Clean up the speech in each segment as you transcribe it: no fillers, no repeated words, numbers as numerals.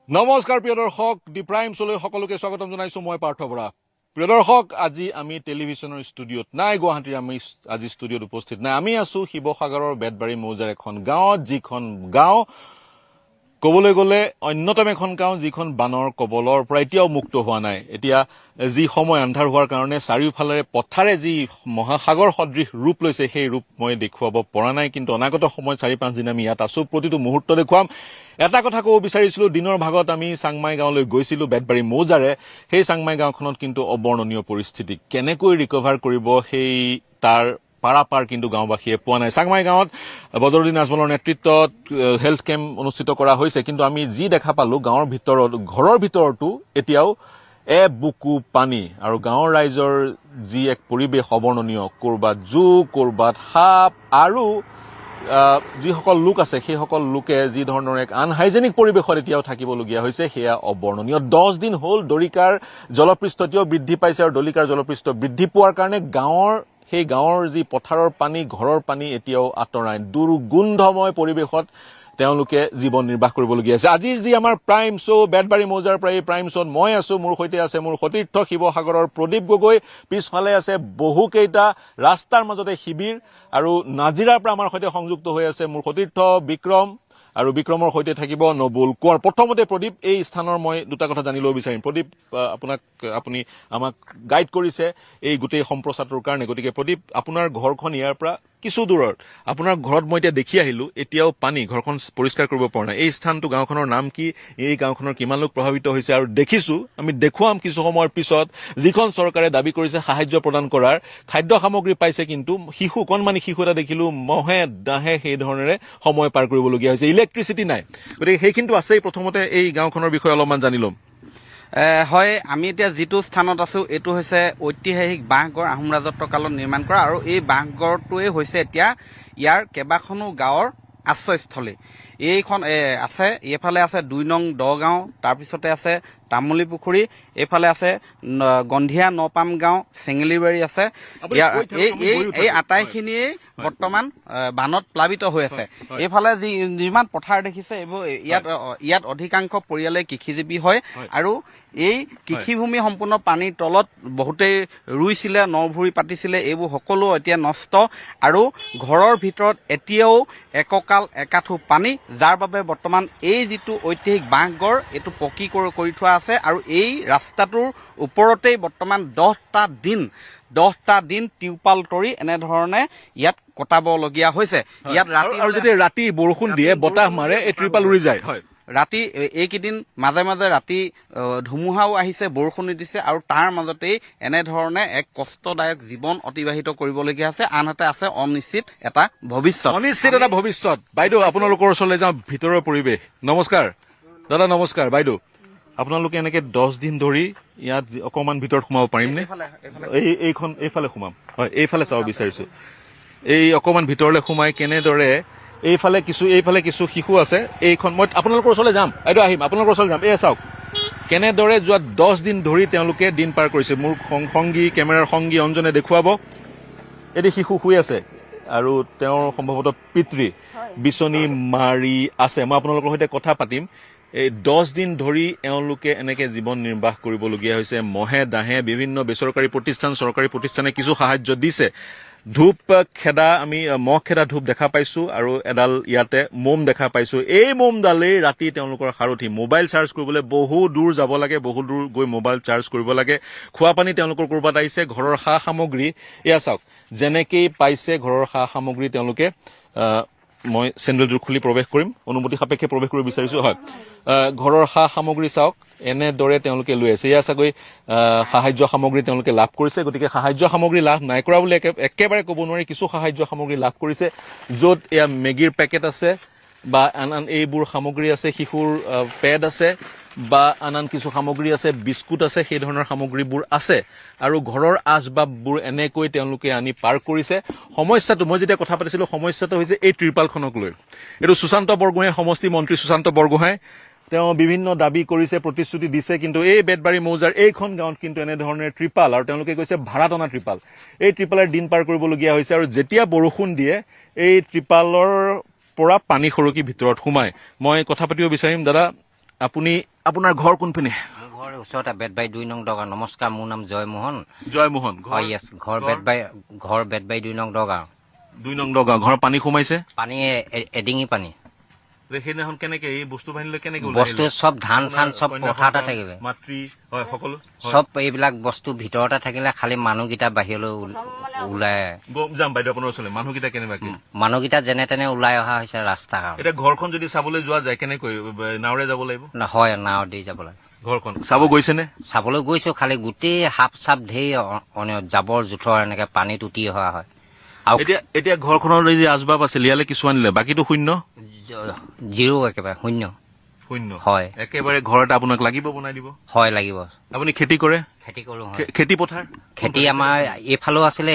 নমস্কাৰ প্ৰিয় দৰ্শক দি প্ৰাইম শ্বলৈ সকলোকে স্বাগতম জনাইছো মই পাৰ্থ বৰা। প্ৰিয় দৰ্শক আজি আমি টেলিভিছনৰ ষ্টুডিঅ'ত নাই, গুৱাহাটীৰ আমি আজি ষ্টুডিঅ'ত উপস্থিত নাই। আমি আছো শিৱসাগৰৰ বেতবাৰী মৌজাৰ এখন গাঁৱত, যিখন গাঁও ক'বলৈ গ'লে অন্যতম এখন গাঁও যিখন বানৰ কবলৰ পৰা এতিয়াও মুক্ত হোৱা নাই। এতিয়া যি সময় আন্ধাৰ হোৱাৰ কাৰণে চাৰিওফালে পথাৰে যি মহাসাগৰ সদৃশ ৰূপ লৈছে সেই ৰূপ মই দেখুৱাব পৰা নাই, কিন্তু অনাগত সময়ত ৪-৫ দিন আমি ইয়াত আছো, প্ৰতিটো মুহূৰ্ত দেখুৱাম। এটা কথা ক'ব বিচাৰিছিলো, দিনৰ ভাগত আমি চাংমাই গাঁৱলৈ গৈছিলো বেতবাৰী মৌজাৰে। সেই চাংমাই গাঁওখনত কিন্তু অবৰ্ণনীয় পৰিস্থিতি, কেনেকৈ ৰিকভাৰ কৰিব সেই তাৰ পাৰাপাৰ কিন্তু গাঁওবাসীয়ে পোৱা নাই। চাংমাই গাঁৱত বদৰুদ্দিন আজমলৰ নেতৃত্বত হেল্থ কেম্প অনুষ্ঠিত কৰা হৈছে, কিন্তু আমি যি দেখা পালো গাঁৱৰ ভিতৰত, ঘৰৰ ভিতৰতো এতিয়াও বুকু পানী, আৰু গাঁৱৰ ৰাইজৰ যি এক পৰিৱেশ অবৰ্ণনীয়, ক'ৰবাত জোক, ক'ৰবাত সাপ, আৰু যিসকল লোক আছে সেইসকল লোকে যি ধৰণৰ এক আনহাইজেনিক পৰিৱেশত এতিয়াও থাকিবলগীয়া হৈছে সেয়া অবৰ্ণনীয়। 10 দিন হ'ল দৰিকাৰ জলপৃষ্ঠ এতিয়াও বৃদ্ধি পাইছে, আৰু দৰিকাৰ জলপৃষ্ঠ বৃদ্ধি পোৱাৰ কাৰণে সেই গাঁৱৰ যি পথাৰৰ পানী, ঘৰৰ পানী এতিয়াও আঁতৰাই দুৰ্গোন্ধময় পৰিৱেশত তেওঁলোকে জীৱন নিৰ্বাহ কৰিবলগীয়া হৈছে। আজিৰ যি আমাৰ প্ৰাইম শ্ব' বেতবাৰী মৌজাৰ পৰা এই প্ৰাইম শ্ব'ত মই আছো, মোৰ সৈতে আছে মোৰ সতীৰ্থ শিৱসাগৰৰ প্ৰদীপ গগৈ, পিছফালে আছে বহুকেইটা ৰাস্তাৰ মাজতে শিবিৰ, আৰু নাজিৰাৰ পৰা আমাৰ সৈতে সংযুক্ত হৈ আছে মোৰ সতীৰ্থ বিক্ৰম, আৰু বিক্ৰমৰ সৈতে থাকিব নবুল কোঁৱৰ। প্ৰথমতে প্ৰদীপ, এই স্থানৰ মই দুটা কথা জানিব বিচাৰিম। প্ৰদীপ, আপুনি আমাক গাইড কৰিছে এই গোটেই সম্প্ৰচাৰটোৰ কাৰণে, গতিকে প্ৰদীপ, আপোনাৰ ঘৰখন ইয়াৰ পৰা কিছু দূৰত, আপোনাৰ ঘৰত মই এতিয়া দেখি আহিলো এতিয়াও পানী, ঘৰখন পৰিষ্কাৰ কৰিব পৰা নাই। এই স্থানটো, গাঁওখনৰ নাম কি, এই গাঁওখনৰ কিমান লোক প্ৰভাৱিত হৈছে, আৰু দেখিছো আমি দেখুৱাম কিছু সময়ৰ পিছত যিখন চৰকাৰে দাবী কৰিছে সাহায্য প্ৰদান কৰাৰ, খাদ্য সামগ্ৰী পাইছে, কিন্তু শিশু, কণমানি শিশু এটা দেখিলো মহে দাহে সেই ধৰণেৰে সময় পাৰ কৰিবলগীয়া হৈছে, ইলেক্ট্ৰিচিটি নাই। গতিকে সেইখিনিতো আছেই। প্ৰথমতে এই গাঁওখনৰ বিষয়ে অলপমান জানি ল'ম। হয়, আমি এতিয়া যিটো স্থানত আছো এইটো হৈছে ঐতিহাসিক বাঁহগড়, আহোম ৰাজত্ব কালত নিৰ্মাণ কৰা, আৰু এই বাঁহগড়টোৱে হৈছে এতিয়া ইয়াৰ কেইবাখনো গাঁৱৰ আশ্ৰয়স্থলী। এইখন আছে, এইফালে আছে 2 নং দগাঁও, তাৰপিছতে আছে তামুলী পুখুৰী, এইফালে আছে গন্ধিয়া নপাম গাঁও, চেঙেলিবাৰী আছে। এই আটাইখিনিয়ে বৰ্তমান বানত প্লাবিত হৈ আছে। এইফালে যিমান পথাৰ দেখিছে এইবোৰ, ইয়াত অধিকাংশ পৰিয়ালে কৃষিজীৱী হয়, আৰু এই কৃষিভূমি সম্পূৰ্ণ পানীৰ তলত, বহুতেই ৰুইছিলে, নভুৰি পাতিছিলে, এইবোৰ সকলো এতিয়া নষ্ট, আৰু ঘৰৰ ভিতৰত এতিয়াও এককাল একাঠু পানী, যাৰ বাবে বৰ্তমান এই যিটো ঐতিহাসিক বাঁহগড় এইটো পকী কৰি থোৱা আছে, আৰু এই ৰাস্তাটোৰ ওপৰতেই বৰ্তমান 10টা দিন টিউপাল তৰি এনেধৰণে ইয়াত কটাবলগীয়া হৈছে। ইয়াত যদি ৰাতি বৰষুণ দিয়ে, বতাহ মাৰে, এই ত্ৰিপাল উৰি যায়। হয়, ৰাতি এইকেইদিন মাজে মাজে ৰাতি ধুমুহাও আহিছে, বৰষুণ দিছে, আৰু তাৰ মাজতেই এনেধৰণে এক কষ্টদায়ক জীৱন অতিবাহিত কৰিবলগীয়া আছে। আনহাতে আছে অনিশ্চিত এটা ভৱিষ্যত। বাইদেউ, আপোনালোকৰ ওচৰলৈ যাওঁ, ভিতৰৰ পৰিৱেশ। নমস্কাৰ দাদা, নমস্কাৰ বাইদেউ। আপোনালোকে এনেকে 10 দিন ধৰি ইয়াত অকণমান ভিতৰত সোমাব পাৰিমনে? এইফালে সোমাম। হয়, এইফালে চাব বিচাৰিছো। এই অকণমান ভিতৰলৈ সোমাই কেনেদৰে এইফালে কিছু শিশু আছে। এইখন মই আপোনালোকৰ ওচৰলৈ যাম, বাইদেউ আহিম, আপোনালোকৰ ওচৰলৈ যাম। চাওক কেনেদৰে যোৱা 10 দিন ধৰি তেওঁলোকে দিন পাৰ কৰিছে। মোৰ কেমেৰাৰ সংগী অঞ্জনে দেখুৱাব। এটি শিশু শুই আছে, আৰু তেওঁৰ সম্ভৱতঃ পিতৃ বিচনী মাৰি আছে। মই আপোনালোকৰ সৈতে কথা পাতিম। এই 10 দিন ধৰি এওঁলোকে এনেকে জীৱন নিৰ্বাহ কৰিবলগীয়া হৈছে। মহে দাহে, বিভিন্ন বেচৰকাৰী প্ৰতিষ্ঠান, চৰকাৰী প্ৰতিষ্ঠানে কিছু সাহায্য দিছে। ধূপ খেদা, আমি মহ খেদা ধূপ দেখা পাইছো, আৰু এডাল ইয়াতে মম দেখা পাইছো। এই মমডালেই ৰাতি তেওঁলোকৰ সাৰথি। মোবাইল চাৰ্জ কৰিবলৈ বহু দূৰ যাব লাগে, বহু দূৰ গৈ মোবাইল চাৰ্জ কৰিব লাগে। খোৱা পানী তেওঁলোকৰ ক'ৰবাত আহিছে। ঘৰৰ সা সামগ্ৰী এয়া চাওক, যেনেকেই পাইছে ঘৰৰ সা সামগ্ৰী তেওঁলোকে, মই চেণ্ডেলযোৰ খুলি প্ৰৱেশ কৰিম, অনুমতি সাপেক্ষে প্ৰৱেশ কৰিব বিচাৰিছো। হয়, ঘৰৰ সা সামগ্ৰী চাওক, এনেদৰে তেওঁলোকে লৈ আছে। এয়া চাগৈ সাহায্য সামগ্ৰী তেওঁলোকে লাভ কৰিছে। গতিকে সাহায্য সামগ্ৰী লাভ নাই কৰা বুলি একেবাৰে ক'ব নোৱাৰি। কিছু সাহায্য সামগ্ৰী লাভ কৰিছে, য'ত এয়া মেগীৰ পেকেট আছে, বা আন এইবোৰ সামগ্ৰী আছে, শিশুৰ পেড আছে, বা আন কিছু সামগ্ৰী আছে, বিস্কুট আছে, সেই ধৰণৰ সামগ্ৰীবোৰ আছে, আৰু ঘৰৰ আচবাববোৰ এনেকৈ তেওঁলোকে আনি পাৰ কৰিছে। সমস্যাটো, মই যেতিয়া কথা পাতিছিলো, সমস্যাটো হৈছে এই ত্ৰিপালখনক লৈ। এইটো সুশান্ত বৰগোহাঁই, সমষ্টি মন্ত্ৰী সুশান্ত বৰগোহাঁই, তেওঁ বিভিন্ন দাবী কৰিছে, প্ৰতিশ্ৰুতি দিছে, কিন্তু এই বেতবাৰী মৌজাৰ এইখন গাঁৱত কিন্তু এনেধৰণে ত্ৰিপাল, আৰু তেওঁলোকে কৈছে ভাড়াত অনা ত্ৰিপাল, এই ত্ৰিপালৰ দিন পাৰ কৰিবলগীয়া হৈছে। আৰু যেতিয়া বৰষুণ দিয়ে, এই ত্ৰিপালৰ পৰা পানী সৰকি ভিতৰত সোমায়। মই কথা পাতিব বিচাৰিম। দাদা, আপুনি আপোনাৰ ঘৰ কোনপিনে? মোৰ ঘৰ ওচৰতে বেতবাৰী 2 নং দগাঁও। নমস্কাৰ, মোৰ নাম জয়মোহন। জয়মোহন। হয়, য়েছ, ঘৰ বেতবাৰী 2 নং দগাঁও। 2 নং দগাঁও। ঘৰ পানী সোমাইছে? পানী এডিঙি পানী। সেইদিনাখন কেনেকে এই বস্তু বাহিনীলৈ কেনেকে বস্তু চব ধান চান চব পথাৰতে থাকিলে, মাতৃ হয় সকলো চব এইবিলাক বস্তু ভিতৰতে থাকিলে, খালি মানুহকেইটা বাহিৰলৈ ওলাই যাম বাইদেউ আপোনাৰ ওচৰলৈ। মানুহকেইটা কেনেবাকে? মানুহকেইটা যেনে তেনে ওলাই অহা হৈছে ৰাস্তা কাৰণে। এতিয়া ঘৰখন যদি চাবলৈ যোৱা যায় কেনেকৈ? নাওৰে যাব লাগিব? হয়, নাও দি যাব লাগে। ঘৰখন চাব গৈছেনে? চাবলৈ গৈছো, খালি গোটেই সাপ চাপ ঢেৰ জাবৰ জোথৰ এনেকে পানীত উটি অহা হয়। আৰু এতিয়া ঘৰখনৰ এই যে আচবাব আছিল ইয়ালৈ কিছু আনিলে, বাকীটো শূন্য? জিৰো, একেবাৰে শূন্য। শূন্য? হয়, একেবাৰে ঘৰ এটা আপোনাক লাগিব বনাই দিব? হয়, লাগিব। আপুনি খেতি কৰে? খেতি কৰো। খেতি পথাৰ? খেতি আমাৰ এইফালেও আছিলে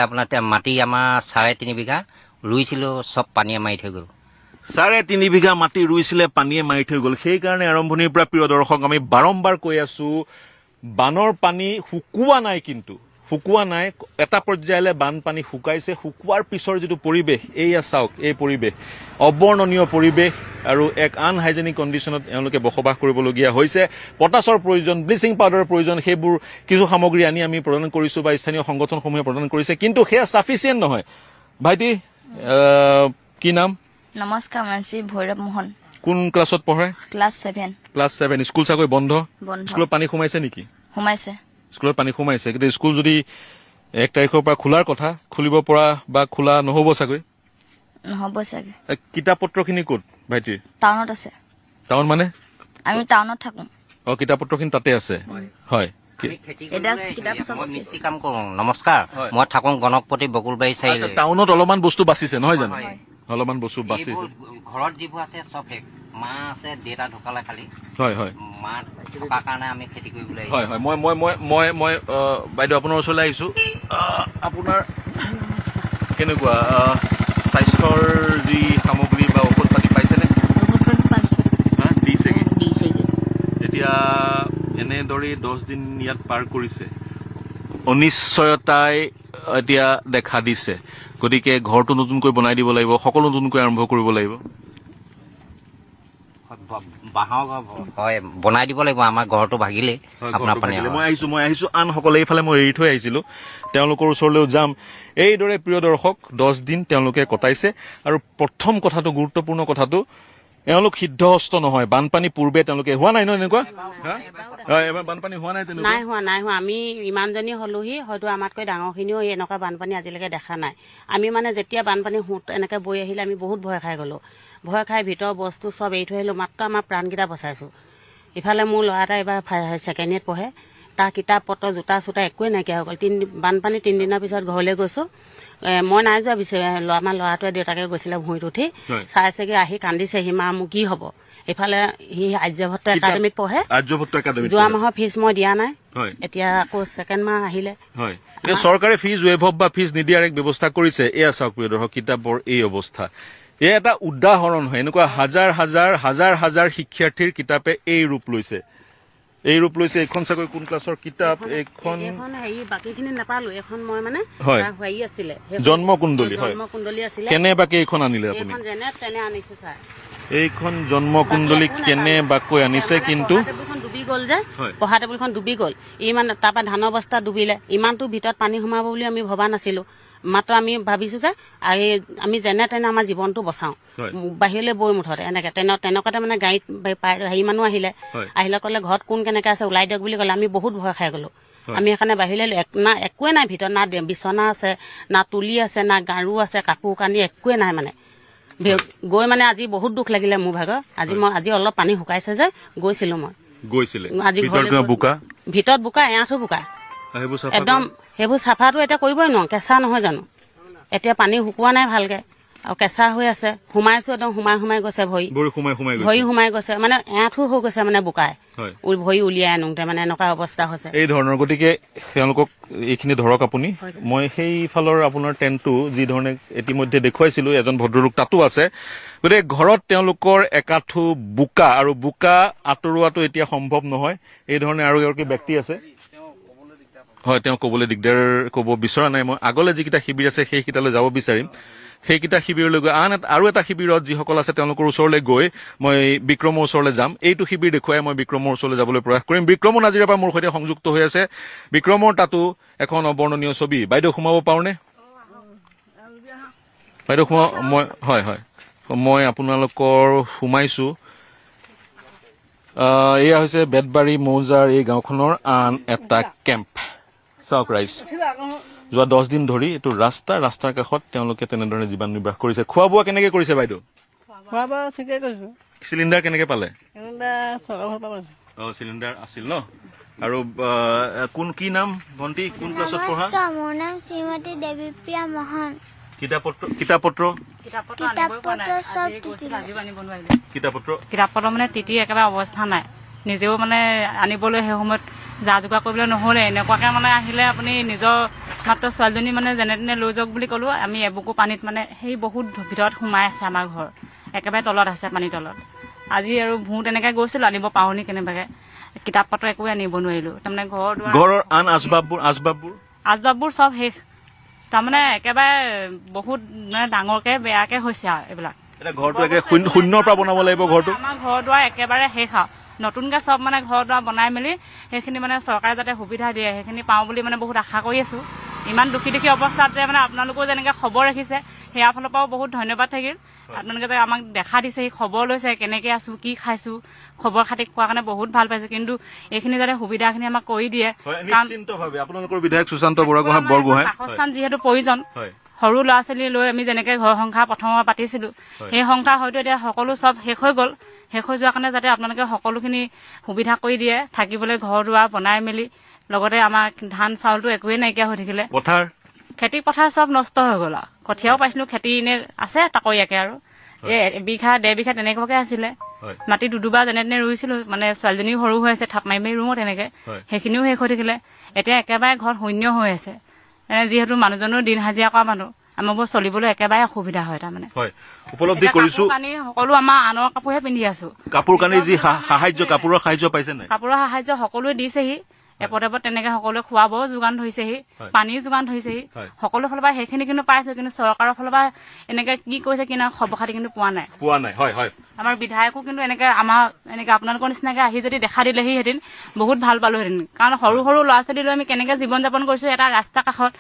আপোনাৰ মাটি আমাৰ 3.5 বিঘা ৰুইছিলো, চব পানীয়ে মাৰি থৈ গ'ল। 3.5 বিঘা মাটি ৰুইছিলে, পানীয়ে মাৰি থৈ গ'ল। সেইকাৰণে আৰম্ভণিৰ পৰা প্ৰিয় দৰ্শক আমি বাৰম্বাৰ কৈ আছো, বানৰ পানী শুকোৱা নাই, কিন্তু শুকোৱা নাই। এটা পৰ্যায়লৈ বানপানী শুকাইছে। শুকোৱাৰ পিছৰ যিটো পৰিৱেশ, এয়া চাওক, এই পৰিৱেশ অবৰ্ণনীয় পৰিৱেশ আৰু এক আনহাইজেনিক কণ্ডিশ্যনত এওঁলোকে বসবাস কৰিবলগীয়া হৈছে। পটাছৰ প্ৰয়োজন, ব্লিচিং পাউডাৰৰ প্ৰয়োজন, সেইবোৰ কিছু সামগ্ৰী আনি আমি প্ৰদান কৰিছোঁ বা স্থানীয় সংগঠনসমূহে প্ৰদান কৰিছে, কিন্তু সেয়া ছাফিচিয়েণ্ট নহয়। ভাইটি, কি নাম? নমস্কাৰ, মানসী ভৈৰৱ মোহন। কোন ক্লাছত পঢ়ে? ক্লাছ 7। ক্লাছ 7। স্কুল চাগৈ বন্ধ? বন্ধ। স্কুলত পানী সোমাইছে নেকি? সোমাইছে। স্কুলত পানী সোমাইছে, কিন্তু স্কুল যদি 1 তাৰিখৰ পৰা খোলাৰ কথা, খুলিব পৰা বা খোলা নহ'ব চাগৈ? নহ'ব চাগে। কিতাপ পত্ৰখিনি ক'ত ভাইটিৰ? টাউনত আছে। টাউন মানে? আমি টাউনত থাকো। কিতাপ পত্ৰখিনি তাতে আছে। হয়। মই মিস্ত্ৰী কাম কৰো। নমস্কাৰ, মই থাকো গণকপতি বকুলবাৰী আচ্ছা, চাৰিআলি। টাউনত অলপমান বস্তু বাচিছে নহয় জানো? অলপমান বস্তু বাচিছে। ঘৰত যিবোৰ আছে চব শেষ। মা আছে, দেউতা ঢুকালে খালি। হয় হয় মা থকাৰ কাৰণে আমি খেতি কৰিবলৈ হয় হয় মই বাইদেউ আপোনাৰ ওচৰলৈ আহিছো। আপোনাৰ কেনেকুৱা স্বাস্থ্যৰ যি সামগ্ৰী বা ঔষধ পাতি পাইছেনে? দিছেগে? এতিয়া এনেদৰে 10 দিন ইয়াত পাৰ কৰিছে, অনিশ্চয়তাই এতিয়া দেখা দিছে। গতিকে ঘৰটো নতুনকৈ বনাই দিব লাগিব, সকলো নতুনকৈ আৰম্ভ কৰিব লাগিব। বাঁহৰ ঘৰ হয়, বনাই দিব লাগিব। আমাৰ ঘৰটো ভাগিলে আপোনাৰ পানী। মই আহিছো আনসকলে এইফালে মই এৰি থৈ আহিছিলো, তেওঁলোকৰ ওচৰলৈও যাম। এইদৰে প্ৰিয় দৰ্শক 10 দিন তেওঁলোকে কটাইছে। আৰু প্ৰথম কথাটো, গুৰুত্বপূৰ্ণ কথাটো, এওঁলোক সিদ্ধহস্ত নহয়। বানপানী পূৰ্বে তেওঁলোকে হোৱা নাই ন এনেকুৱা? এবাৰ বানপানী হোৱা নাই তেনেকুৱা? নাই হোৱা। আমি ইমানজনী হলোহি, হয়তো আমাতকৈ ডাঙৰখিনিও এনেকুৱা বানপানী আজিলৈকে দেখা নাই। আমি মানে যেতিয়া বানপানী এনেকে বৈ আহিলে আমি বহুত ভয় খাই গলো। ভয় খাই ভিতৰৰ বস্তু চব এৰি থৈ আহিলো, মাত্ৰ আমাৰ প্ৰাণকেইটা বচাইছো। ইফালে মোৰ ল'ৰা এটা এইবাৰ 2nd ইয়েৰত পঢ়ে, তাৰ কিতাপ পত্ৰ জোতা চোতা একোৱেই নাইকিয়া হৈ গ'ল। বানপানী 3 দিনৰ পিছত ঘৰলৈ গৈছো। মই নাই যোৱা বিচাৰি, আমাৰ ল'ৰাটোৱে দেউতাকে গৈছিলে ভুঁইত উঠি, চাইছেগে, আহি কান্দিছেহি, মা মোৰ কি হ'ব। এইফালে সি আৰ্যভট্ট একাডেমীত পঢ়ে। যোৱা মাহৰ ফিজ মই দিয়া নাই, এতিয়া আকৌ 2nd মাহ আহিলে। চৰকাৰে ফিজ ৱেভ অফ বা ফিজ নিদিয়াৰ এক ব্যৱস্থা কৰিছে। এয়া চাওক প্ৰিয় দৰ্শক, কিতাপৰ এই অৱস্থা। এয়া এটা উদাহৰণ হয়। এনেকুৱা হাজাৰ হাজাৰ শিক্ষাৰ্থীৰ কিতাপে এই ৰূপ লৈছে। এইখন চাগৈ কোন ক্লাছৰ কিতাপ? এইখন বাকীখিনি নাপালো। এখন মই মানে হেৰি আছিলে, জন্মকুণ্ডলী। জন্মকুণ্ডলী আছিলে। কেনেবাকে এইখন আনিলে আপুনি? যেনে তেনে আনিছো ছাৰ। এইখন জন্মকুণ্ডলী কেনেবাকৈ আনিছে, কিন্তু ডুবি গ'ল যে, পঢ়া টেবুলখন ডুবি গ'ল। ইমান তাৰপৰা ধানৰ বস্তা ডুবিলে। ইমানটো ভিতৰত পানী সোমাব বুলি আমি ভবা নাছিলো। মাত্ৰ আমি ভাবিছো যে আমি যেনে তেনে আমাৰ জীৱনটো বচাওঁ, বাহিৰলৈ বৈ মুঠতে এনেকে তেনেকুৱাতে মানে গাড়ীত হেৰি মানুহ আহিলে ক'লে ঘৰত কোন কেনেকে আছে ওলাই দিয়ক বুলি ক'লে। আমি বহুত ভয় খাই গলো। আমি সেইকাৰণে বাহিৰলৈ একোৱে নাই ভিতৰত, না বিচনা আছে, না তুলি আছে, না গাৰু আছে, কাপোৰ কানি একোৱে নাই। মানে গৈ মানে আজি বহুত দুখ লাগিলে মোৰ ভাগৰ। আজি অলপ পানী শুকাইছে যে গৈছিলো মই। আজি ভিতৰত বোকা, এআঁঠু বোকা একদম। সেইবোৰ চাফাটো এতিয়া কৰিবই নোৱাৰো, কেঁচা নহয় জানো। এতিয়া পানী শুকোৱা নাই ভালকে, আৰু কেঁচা হৈ আছে। সোমাইছো একদম, সোমাই গৈছে ভৰি সোমাই গৈছে, মানে এআঁঠু হৈ গৈছে মানে বোকাই। ভৰি উলিয়াই আনোতে মানে এনেকুৱা অৱস্থা হৈছে এই ধৰণৰ। গতিকে তেওঁলোকক এইখিনি ধৰক আপুনি। মই সেইফালৰ আপোনাৰ টেণ্টটো যি ধৰণে ইতিমধ্যে দেখুৱাইছিলো, এজন ভদ্ৰলোক তাতো আছে। গতিকে ঘৰত তেওঁলোকৰ একাঠু বোকা, আৰু বোকা আঁতৰোৱাটো এতিয়া সম্ভৱ নহয়। এই ধৰণে আৰু এগৰাকী ব্যক্তি আছে, হয়, তেওঁ ক'বলৈ দিগদাৰ, ক'ব বিচৰা নাই। মই আগলৈ যিকেইটা শিবিৰ আছে সেইকেইটালৈ যাব বিচাৰিম। সেইকেইটা শিবিৰলৈ গৈ আৰু এটা শিবিৰত যিসকল আছে তেওঁলোকৰ ওচৰলৈ গৈ মই বিক্ৰমৰ ওচৰলৈ যাম। এইটো শিবিৰ দেখুৱাই মই বিক্ৰমৰ ওচৰলৈ যাবলৈ প্ৰয়াস কৰিম। বিক্ৰমো নাজিৰাৰ পৰা মোৰ সৈতে সংযুক্ত হৈ আছে। বিক্ৰমৰ তাতো এখন অবৰ্ণনীয় ছবি। বাইদেউ সোমাব পাৰোঁনে? বাইদেউ হয় মই আপোনালোকৰ সোমাইছোঁ। এয়া হৈছে বেতবাৰী মৌজাৰ এই গাঁওখনৰ আন এটা কেম্প। চাওক ৰাইজ, যোৱা 10 দিন ধৰি এইটো ৰাস্তাৰ কাষত তেওঁলোকে তেনেধৰণে জীৱন নিৰ্বাহ কৰিছে। খোৱা বোৱা কেনেকে কৰিছে বাইদেউ? খোৱা বোৱা ঠিকে কৰিছো। চিলিণ্ডাৰ কেনেকে পালে? চিলিণ্ডাৰ আছিল ন? আৰু কি নাম ভণ্টি, কোন ক্লাছত পঢ়া? মোৰ নাম শ্ৰীমতী দেৱীপ্ৰিয়া মহান। কিতাপ পত্ৰ মানে তিতি একেবাৰে অৱস্থা নাই। নিজেও মানে আনিবলৈ সেই সময়ত যা যোগাৰ কৰিবলৈ নহ'লে এনেকুৱাকে মানে আহিলে আপুনি নিজৰ মাত্ৰ ছোৱালীজনী মানে যেনে তেনে লৈ যাওক বুলি ক'লো। আমি এবুকু পানীত মানে সেই বহুত ভিতৰত সোমাই আছে আমাৰ ঘৰ, একেবাৰে তলত আছে পানীৰ তলত। আজি আৰু ভূত এনেকে গৈছিলো আনিব পাৰো নি কেনেবাকে, কিতাপ পত্ৰ একোৱে আনিব নোৱাৰিলো। তাৰমানে ঘৰৰ আন আচবাববোৰ চব শেষ। তাৰমানে একেবাৰে বহুত মানে ডাঙৰকে বেয়াকে হৈছে আৰু এইবিলাক। ঘৰটো একে শূন্যৰ পৰা বনাব লাগিব। ঘৰটো আমাৰ ঘৰ দুৱাৰ একেবাৰে শেষ আৰু নতুনকে চব মানে ঘৰ দুৱাৰ বনাই মেলি সেইখিনি মানে চৰকাৰে যাতে সুবিধা দিয়ে সেইখিনি পাওঁ বুলি মানে বহুত আশা কৰি আছো। ইমান দুখী অৱস্থাত যে মানে আপোনালোকেও যেনেকে খবৰ ৰাখিছে সেয়া ফালৰ পৰাও বহুত ধন্যবাদ থাকিল। আপোনালোকে যে আমাক দেখা দিছে, খবৰ লৈছে কেনেকে আছো, কি খাইছো, খবৰ খাতি কোৱাৰ কাৰণে বহুত ভাল পাইছো। কিন্তু এইখিনি যাতে সুবিধাখিনি আমাক কৰি দিয়ে, আপোনালোকৰ বিধায়ক সুশান্ত বৰগোহাঁই বাসস্থান যিহেতু প্ৰয়োজন। সৰু ল'ৰা ছোৱালী লৈ আমি যেনেকে ঘৰ সংসাৰ প্ৰথমবাৰ পাতিছিলো সেই সংসাৰ হয়তো এতিয়া সকলো চব শেষ হৈ গ'ল। শেষ হৈ যোৱাৰ কাৰণে যাতে আপোনালোকে সকলোখিনি সুবিধা কৰি দিয়ে, থাকিবলৈ ঘৰ দুৱাৰ বনাই মেলি। লগতে আমাৰ ধান চাউলটো একোৱেই নাইকিয়া হৈ থাকিলে, খেতি পথাৰ চব নষ্ট হৈ গ'ল আৰু কঠীয়াও পাইছিলো, খেতি এনে আছে তাকৰীয়াকে আৰু বিঘা 1.5 বিঘা তেনেকুৱাকে আছিলে। মাটি দুবাৰ যেনে তেনে ৰুইছিলো, মানে ছোৱালীজনীও সৰু হৈ আছে, থাপ মাৰি ৰুও তেনেকে, সেইখিনিও শেষ হৈ থাকিলে। এতিয়া একেবাৰে ঘৰত শূন্য হৈ আছে। যিহেতু মানুহজনো দিন হাজিৰা কৰা মানুহ, আমাৰবোৰ চলিবলৈ একেবাৰে অসুবিধা হয়। তাৰমানে উপলব্ধি কৰিছো সকলো আমাৰ আনৰ কাপোৰহে পিন্ধি আছো। কাপোৰ কানি যি কাপোৰৰ সাহায্য পাইছে নাই? কাপোৰৰ সাহায্য সকলোৱে দিছেহি, এপদ তেনেকে সকলোৱে খোৱা বোৱাও যোগান ধৰিছেহি, পানীও যোগান ধৰিছেহি। সকলো ফালৰ পৰা সেইখিনি কিন্তু পাইছো, কিন্তু চৰকাৰৰ ফালৰ পৰা এনেকে কি কৰিছে কি না খবৰ খাতি কিন্তু পোৱা নাই। আমাৰ বিধায়কো কিন্তু এনেকে আপোনালোকৰ নিচিনাকে আহি যদি দেখা দিলেহি হেঁতেন বহুত ভাল পালোহেঁতেন। কাৰণ সৰু ল'ৰা ছোৱালী লৈ আমি কেনেকে জীৱন যাপন কৰিছো, এটা ৰাস্তা কাষত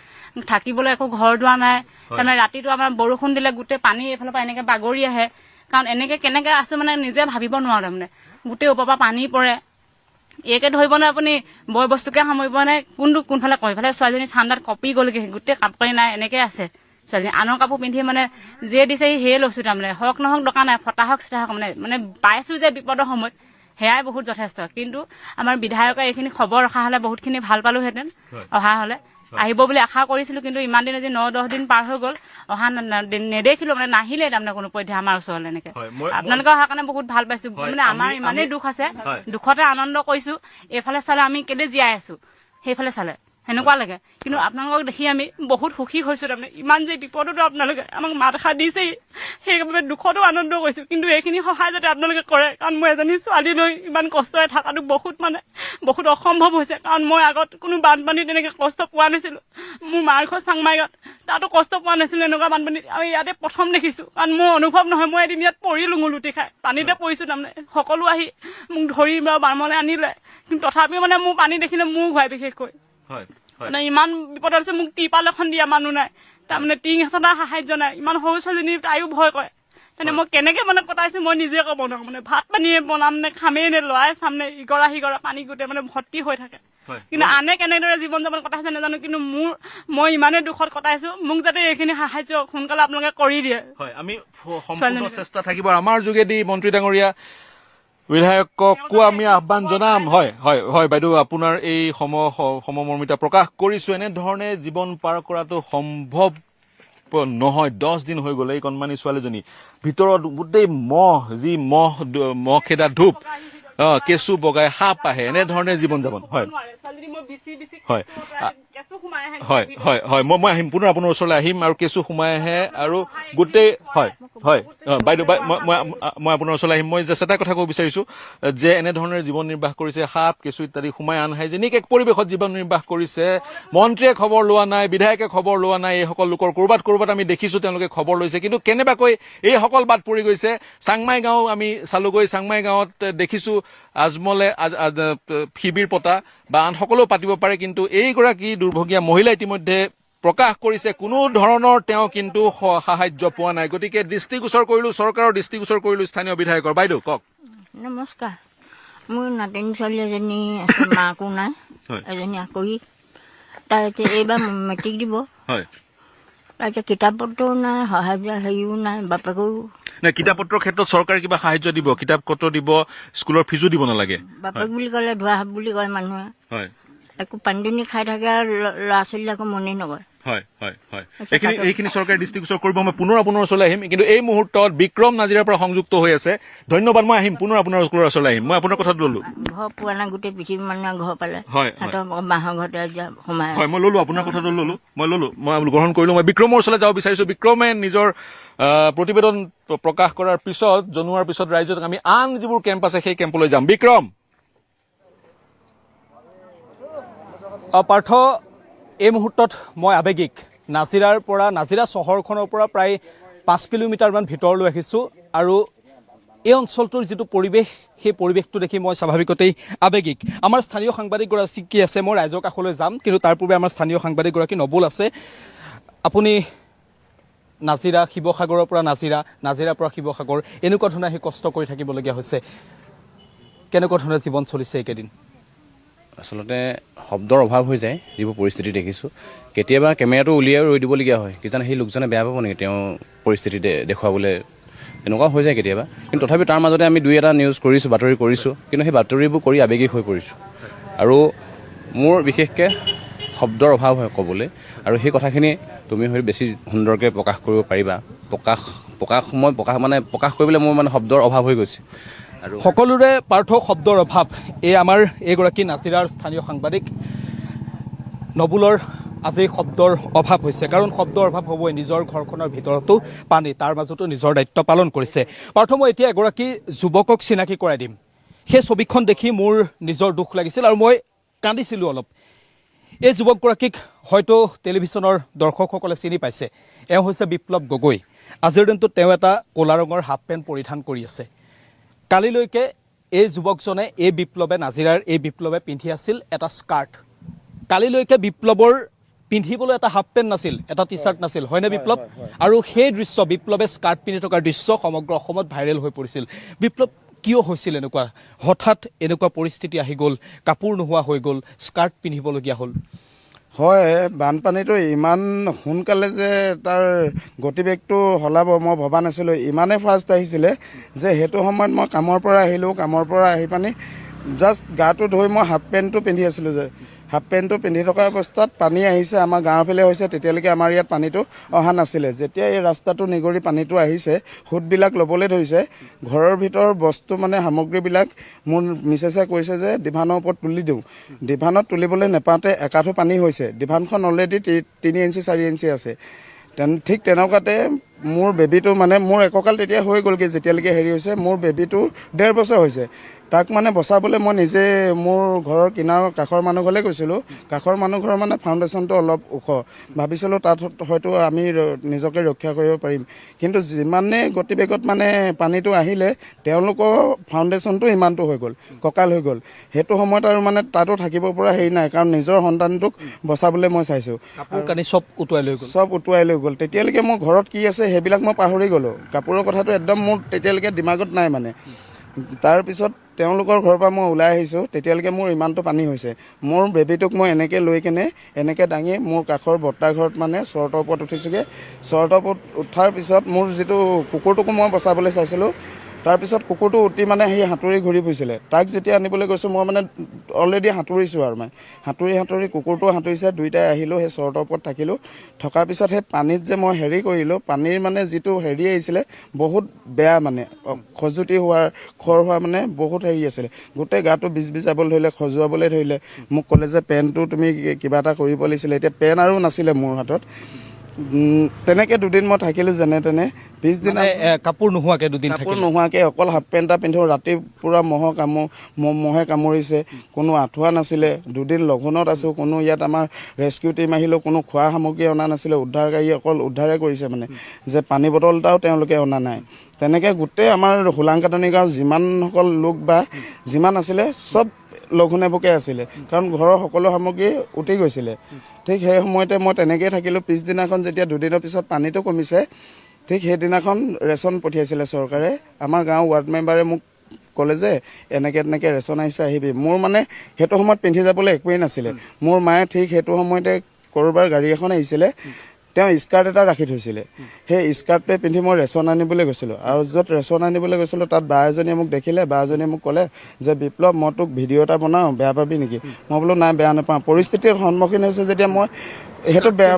থাকিবলৈ একো ঘৰ দুৱাৰ নাই। তাৰমানে ৰাতিটো আমাৰ বৰষুণ দিলে গোটেই পানী এইফালৰ পৰা এনেকে বাগৰি আহে। কাৰণ এনেকে কেনেকে আছো মানে নিজে ভাবিব নোৱাৰো। তাৰমানে গোটেই ওপৰৰ পৰা পানী পৰে, একে ধৰিব নাই আপুনি, বয় বস্তুকে সামৰিব নাই, কোনফালে কয়। ইফালে ছোৱালীজনী ঠাণ্ডাত কঁপি গ'লগে, গোটেই কাপোৰ নাই, এনেকে আছে ছোৱালীজনী। আনৰ কাপোৰ পিন্ধি মানে যিয়ে দিছে সেয়ে লৈছো। তাৰমানে হওক নহওক দৰকাৰ নাই, ফটা হওক চিধা হওক, মানে পাইছো যে বিপদৰ সময়ত সেয়াই বহুত যথেষ্ট। কিন্তু আমাৰ বিধায়কে এইখিনি খবৰ ৰখা হলে বহুতখিনি ভাল পালোহেঁতেন। অহা হলে আহিব বুলি আশা কৰিছিলো, কিন্তু ইমান দিন আজি 9-10 দিন পাৰ হৈ গ'ল, অহা নেদেখিলো, মানে নাহিলে তাৰমানে কোনো পধ্যে আমাৰ ওচৰলৈ। এনেকে আপোনালোকে অহাৰ কাৰণে বহুত ভাল পাইছো। মানে আমাৰ ইমানেই দুখ আছে, দুখতে আনন্দ কৰিছো। এইফালে চালে আমি কেলে জীয়াই আছো, সেইফালে চালে সেনেকুৱা লাগে। কিন্তু আপোনালোকক দেখি আমি বহুত সুখী হৈছো। তাৰমানে ইমান যে বিপদতো আপোনালোকে আমাক মাত এষাৰ দিছেই, সেইবাবে দুখতো আনন্দ কৰিছো। কিন্তু এইখিনি সহায় যাতে আপোনালোকে কৰে, কাৰণ মই এজনী ছোৱালী লৈ ইমান কষ্টৰে থকাটো বহুত অসম্ভৱ হৈছে। কাৰণ মই আগত কোনো বানপানীত তেনেকে কষ্ট পোৱা নাছিলো। মোৰ মাৰ ঘৰ চাংমাইগাঁৱত, তাতো কষ্ট পোৱা নাছিলো এনেকুৱা বানপানীত। আমি ইয়াতে প্ৰথম দেখিছো, কাৰণ মোৰ অনুভৱ নহয়। মই এদিন ইয়াত পৰিলো, লুটি খাই পানীতে পৰিছো। তাৰমানে সকলো আহি মোক ধৰি বামলৈ আনিলে, কিন্তু তথাপিও মানে মোৰ পানী দেখিলে মোৰ ঘূৰাই। বিশেষকৈ মানে ইমান বিপদত আছে, মোক টিপাল এখন দিয়া মানুহ নাই, তাৰমানে টিং এচটা সাহায্য নাই। ইমান সৰু ছোৱালীজনী তাইও ভয় কৰে। তেনে মই কেনেকে মানে কটাইছো মই নিজে ক'ব নোৱাৰো। মানে ভাত পানীয়ে বনাম নে খামেই নে লৰাই চাম নে, ইগৰা সিগৰা পানী গোটেই মানে ভৰ্তি হৈ থাকে। কিন্তু আনে কেনেদৰে জীৱন যাপন কটাইছে নাজানো, কিন্তু মই ইমানেই দুখত কটাইছো। মোক যাতে এইখিনি সাহায্য সোনকালে আপোনালোকে কৰি দিয়ে। আমি সম্পূৰ্ণ চেষ্টা থাকিব আমাৰ যোগেদি। মন্ত্ৰী ডাঙৰীয়া, বিধায়ককো আমি আহ্বান জনাম। হয় বাইদেউ, আপোনাৰ এই সমমৰ্মিতা প্ৰকাশ কৰিছো। এনেধৰণে জীৱন পাৰ কৰাটো সম্ভৱ নহয়। 10 দিন হৈ গ'ল এই কণমানি ছোৱালীজনী ভিতৰত গোটেই মহ খেদা ধূপ, কেঁচু বগাই সাপ আহে, এনেধৰণে জীৱন যাপন। হয় মই আহিম, পুনৰ আপোনাৰ ওচৰলৈ আহিম। আৰু কেঁচু সোমাই আহে আৰু গোটেই হয় বাইদেউ মই আপোনাৰ ওচৰলৈ আহিম মই জাষ্ট এটা কথা ক'ব বিচাৰিছোঁ যে এনেধৰণে জীৱন নিৰ্বাহ কৰিছে সাপ কেঁচু ইত্যাদি সোমাই আনহাইজেনিক এক পৰিৱেশত জীৱন নিৰ্বাহ কৰিছে মন্ত্ৰীয়ে খবৰ লোৱা নাই বিধায়কে খবৰ লোৱা নাই এইসকল লোকৰ ক'ৰবাত আমি দেখিছোঁ তেওঁলোকে খবৰ লৈছে কিন্তু কেনেবাকৈ এইসকল বাদ পৰি গৈছে চাংমাই গাঁও আমি চালোগৈ চাংমাই গাঁৱত দেখিছোঁ আজমলে শিবিৰ পতা বা আন সকলেও পাতিব পাৰে কিন্তু এইগৰাকী দুৰ্ভগীয়া মহিলা ইতিমধ্যে প্ৰকাশ কৰিছে কোনো ধৰণৰ তেওঁ কিন্তু সাহায্য পোৱা নাই গতিকে দৃষ্টিগোচৰ কৰিলোঁ চৰকাৰৰ দৃষ্টিগোচৰ কৰিলোঁ স্থানীয় বিধায়কৰ বাইদেউ কওক নমস্কাৰ মোৰ নাতিনী ছোৱালী এজনী আছে মাকো নাই এজনী আঁকৰি তাই এতিয়া এইবাৰ মেট্ৰিক দিব হয় তাৰপিছত কিতাপ পত্ৰও নাই সাহায্য হেৰিও নাই বাপেকৰো নাই কিতাপ পত্ৰৰ ক্ষেত্ৰত চৰকাৰে কিবা সাহায্য দিব কিতাপ পত্ৰ দিব স্কুলৰ ফিজো দিব নালাগে বাপেক বুলি ক'লে ধোৱা হাত বুলি কয় মানুহে হয় একো পানী দুনি খাই থাকে আৰু ল'ৰা ছোৱালীবিলাকো মনেই নকৰে হয় হয় হয় এইখিনি চৰকাৰে দৃষ্টিগোচৰ কৰিব মই পুনৰ আপোনাৰ ওচৰলৈ আহিম কিন্তু এই মুহূৰ্তত বিক্ৰম নাজিৰাৰ পৰা সংযুক্ত হৈ আছে ধন্যবাদ মই আহিম পুনৰ আপোনাৰ ওচৰলৈ আহিম মই আপোনাৰ কথাটো ল'লো ঘৰ পোৱা নাই গোটেই পৃথিৱীৰ মানুহে ঘৰ পালে হয় সিহঁতৰ বাঁহৰ ঘৰতে সোমাই হয় মই ল'লো আপোনাৰ কথাটো ল'লো মই গ্ৰহণ কৰিলোঁ মই বিক্ৰমৰ ওচৰলৈ যাব বিচাৰিছোঁ বিক্ৰমে নিজৰ প্ৰতিবেদন প্ৰকাশ কৰাৰ পিছত জনোৱাৰ পিছত ৰাইজক আমি আন যিবোৰ কেম্প আছে সেই কেম্পলৈ যাম বিক্ৰম পাৰ্থ এই মুহূৰ্তত মই আৱেগিক নাজিৰা চহৰখনৰ পৰা প্ৰায় 5 কিলোমিটাৰমান ভিতৰলৈ আহিছোঁ আৰু এই অঞ্চলটোৰ যিটো পৰিৱেশ সেই পৰিৱেশটো দেখি মই স্বাভাৱিকতেই আৱেগিক আমাৰ স্থানীয় সাংবাদিকগৰাকী কি আছে মই ৰাইজৰ কাষলৈ যাম কিন্তু তাৰ পূৰ্বে আমাৰ স্থানীয় সাংবাদিকগৰাকী নবুল আছে আপুনি নাজিৰা শিৱসাগৰৰ পৰা নাজিৰাৰ পৰা শিৱসাগৰ এনেকুৱা ধৰণে আহি কষ্ট কৰি থাকিবলগীয়া হৈছে কেনেকুৱা ধৰণে জীৱন চলিছে এইকেইদিন আচলতে শব্দৰ অভাৱ হৈ যায় যিবোৰ পৰিস্থিতি দেখিছোঁ কেতিয়াবা কেমেৰাটো উলিয়াই ৰৈ দিবলগীয়া হয় কিজানি সেই লোকজনে বেয়া পাব নেকি তেওঁ পৰিস্থিতি দেখুৱাবলৈ এনেকুৱা হৈ যায় কেতিয়াবা কিন্তু তথাপি তাৰ মাজতে আমি দুই এটা নিউজ কৰিছোঁ বাতৰি কৰিছোঁ কিন্তু সেই বাতৰিবোৰ কৰি আৱেগিক হৈ পৰিছোঁ আৰু মোৰ বিশেষকৈ শব্দৰ অভাৱ হয় ক'বলৈ আৰু সেই কথাখিনি তুমি হয়তো বেছি সুন্দৰকৈ প্ৰকাশ কৰিব পাৰিবা প্ৰকাশ কৰিবলৈ মোৰ মানে শব্দৰ অভাৱ হৈ গৈছে আৰু সকলোৰে পাৰ্থ শব্দৰ অভাৱ এই আমাৰ এইগৰাকী নাজিৰাৰ স্থানীয় সাংবাদিক নবুলৰ আজি শব্দৰ অভাৱ হৈছে কাৰণ শব্দৰ অভাৱ হ'বই নিজৰ ঘৰখনৰ ভিতৰতো পানী তাৰ মাজতো নিজৰ দায়িত্ব পালন কৰিছে পাৰ্থ মই এতিয়া এগৰাকী যুৱকক চিনাকি কৰাই দিম সেই ছবিখন দেখি মোৰ নিজৰ দুখ লাগিছিল আৰু মই কান্দিছিলোঁ অলপ এই যুৱকগৰাকীক হয়তো টেলিভিশ্যনৰ দৰ্শকসকলে চিনি পাইছে এওঁ হৈছে বিপ্লৱ গগৈ আজিৰ দিনটোত তেওঁ এটা ক'লা ৰঙৰ হাফ পেণ্ট পৰিধান কৰি আছে কালিলৈকে এই যুৱকজনে নাজিৰাৰ এই বিপ্লৱে পিন্ধি আছিল এটা স্কাৰ্ট কালিলৈকে বিপ্লৱৰ পিন্ধিবলৈ এটা হাফ পেণ্ট নাছিল এটা টি চাৰ্ট নাছিল হয়নে বিপ্লৱ আৰু সেই দৃশ্য বিপ্লৱে স্কাৰ্ট পিন্ধি থকাৰ দৃশ্য সমগ্ৰ অসমত ভাইৰেল হৈ পৰিছিল বিপ্লৱ কিয় হৈছিল এনেকুৱা হঠাৎ এনেকুৱা পৰিস্থিতি আহি গ'ল কাপোৰ নোহোৱা হৈ গ'ল স্কাৰ্ট পিন্ধিবলগীয়া হ'ল হয় বানপানীটো ইমান সোনকালে যে তাৰ গতিবেগটো সলাব মই ভবা নাছিলোঁ ইমানেই ফাষ্ট আহিছিলে যে সেইটো সময়ত মই কামৰ পৰা আহিলোঁ কামৰ পৰা আহি পানি জাষ্ট গাটো ধুই মই হাফ পেণ্টটো পিন্ধি আছিলোঁ যে হাফ পেণ্টটো পিন্ধি থকা অৱস্থাত পানী আহিছে আমাৰ গাঁৱৰ ফালে হৈছে তেতিয়ালৈকে আমাৰ ইয়াত পানীটো অহা নাছিলে যেতিয়া এই ৰাস্তাটো নিগৰি পানীটো আহিছে সোঁতবিলাক ল'বলৈ ধৰিছে ঘৰৰ ভিতৰৰ বস্তু মানে সামগ্ৰীবিলাক মোৰ মিছেছে কৈছে যে ডিভানৰ ওপৰত তুলি দিওঁ ডিভানত তুলিবলৈ নেপাওঁতে একাঠো পানী হৈছে ডিভানখন অলৰেডি 3 ইঞ্চি 4 ইঞ্চি আছে ঠিক তেনেকুৱাতে মোৰ বেবীটো মানে মোৰ এককাল তেতিয়া হৈ গ'লগৈ যেতিয়ালৈকে হেৰি হৈছে মোৰ বেবীটো 1.5 বছৰ হৈছে তাক মানে বচাবলৈ মই নিজে মোৰ ঘৰৰ কিনাৰৰ কাষৰ মানুহ ঘৰলৈ গৈছিলোঁ কাষৰ মানুহ ঘৰৰ মানে ফাউণ্ডেশ্যনটো অলপ ওখ ভাবিছিলোঁ তাত হয়তো আমি নিজকে ৰক্ষা কৰিব পাৰিম কিন্তু যিমানে গতিবেগত মানে পানীটো আহিলে তেওঁলোকৰ ফাউণ্ডেশ্যনটো ইমানটো হৈ গ'ল কঁকাল হৈ গ'ল সেইটো সময়ত আৰু মানে তাতো থাকিব পৰা হেৰি নাই কাৰণ নিজৰ সন্তানটোক বচাবলৈ মই চাইছোঁ কাপোৰ কানি চব উটুৱাই লৈ গ'ল তেতিয়ালৈকে মোৰ ঘৰত কি আছে সেইবিলাক মই পাহৰি গ'লোঁ কাপোৰৰ কথাটো একদম মোৰ তেতিয়ালৈকে দিমাগত নাই মানে তাৰপিছত তেওঁলোকৰ ঘৰৰ পৰা মই ওলাই আহিছোঁ তেতিয়ালৈকে মোৰ ইমানটো পানী হৈছে মোৰ বেবীটোক মই এনেকৈ লৈ কেনে এনেকৈ দাঙি মোৰ কাষৰ বৰ্তাৰ ঘৰত মানে চৰ্টৰ ওপৰত উঠিছোঁগৈ চৰ্টৰ ওপৰত উঠাৰ পিছত মোৰ যিটো কুকুৰটোকো মই বচাবলৈ চাইছিলোঁ তাৰপিছত কুকুৰটো উঠি মানে সেই সাঁতুৰি ঘূৰি ফুৰিছিলে তাক যেতিয়া আনিবলৈ গৈছোঁ মই মানে অলৰেডি সাঁতুৰিছোঁ আৰু মানে সাঁতুৰি কুকুৰটো সাঁতুৰিছে দুইটাই আহিলোঁ সেই চৰ্টৰ ওপৰত থাকিলোঁ থকাৰ পিছত সেই পানীত যে মই হেৰি কৰিলোঁ পানীৰ মানে যিটো হেৰি আহিছিলে বহুত বেয়া মানে খজুতি খৰ হোৱা মানে বহুত হেৰি আছিলে গোটেই গাটো বিজাবলৈ ধৰিলে খজুৱাবলৈ ধৰিলে মোক ক'লে যে পেনটো তুমি কিবা এটা কৰিব লাগিছিলে এতিয়া পেন আৰু নাছিলে মোৰ হাতত তেনেকৈ দুদিন মই থাকিলোঁ যেনে তেনে পিছদিনা কাপোৰ নোহোৱাকৈ দুদিন কাপোৰ নোহোৱাকৈ অকল হাফ পেণ্ট এটা পিন্ধোঁ ৰাতি পূৰা মহে কামুৰিছে কোনো আঁঠুৱা নাছিলে দুদিন লঘোণত আছোঁ কোনো ইয়াত আমাৰ ৰেস্কিউ টিম আহিলেও কোনো খোৱা সামগ্ৰী অনা নাছিলে উদ্ধাৰকাৰী অকল উদ্ধাৰে কৰিছে মানে যে পানী বটল এটাও তেওঁলোকে অনা নাই তেনেকৈ গোটেই আমাৰ হোলাংকাটনি গাঁও যিমানসকল লোক বা যিমান আছিলে চব লঘোণে ভোকে আছিলে কাৰণ ঘৰৰ সকলো সামগ্ৰী উটি গৈছিলে ঠিক সেই সময়তে মই তেনেকৈয়ে থাকিলোঁ পিছদিনাখন যেতিয়া দুদিনৰ পিছত পানীটো কমিছে ঠিক সেইদিনাখন ৰেচন পঠিয়াইছিলে চৰকাৰে আমাৰ গাঁৱৰ ৱাৰ্ড মেম্বাৰে মোক ক'লে যে এনেকৈ ৰেচন আহিছে আহিবি মোৰ মানে সেইটো সময়ত পিন্ধি যাবলৈ একোৱেই নাছিলে মোৰ মায়ে ঠিক সেইটো সময়তে ক'ৰবাৰ গাড়ী এখন আহিছিলে তেওঁ স্কাৰ্ট এটা ৰাখি থৈছিলে সেই স্কাৰ্টটোৱে পিন্ধি মই ৰেচন আনিবলৈ গৈছিলোঁ আৰু য'ত ৰেচন আনিবলৈ গৈছিলোঁ তাত বা এজনীয়ে মোক দেখিলে বা এজনীয়ে মোক ক'লে যে বিপ্লৱ মই তোক ভিডিঅ' এটা বনাওঁ বেয়া পাবি নেকি মই বোলো নাই বেয়া নাপাওঁ পৰিস্থিতিৰ সন্মুখীন হৈছোঁ যেতিয়া মই সেইটো বেয়া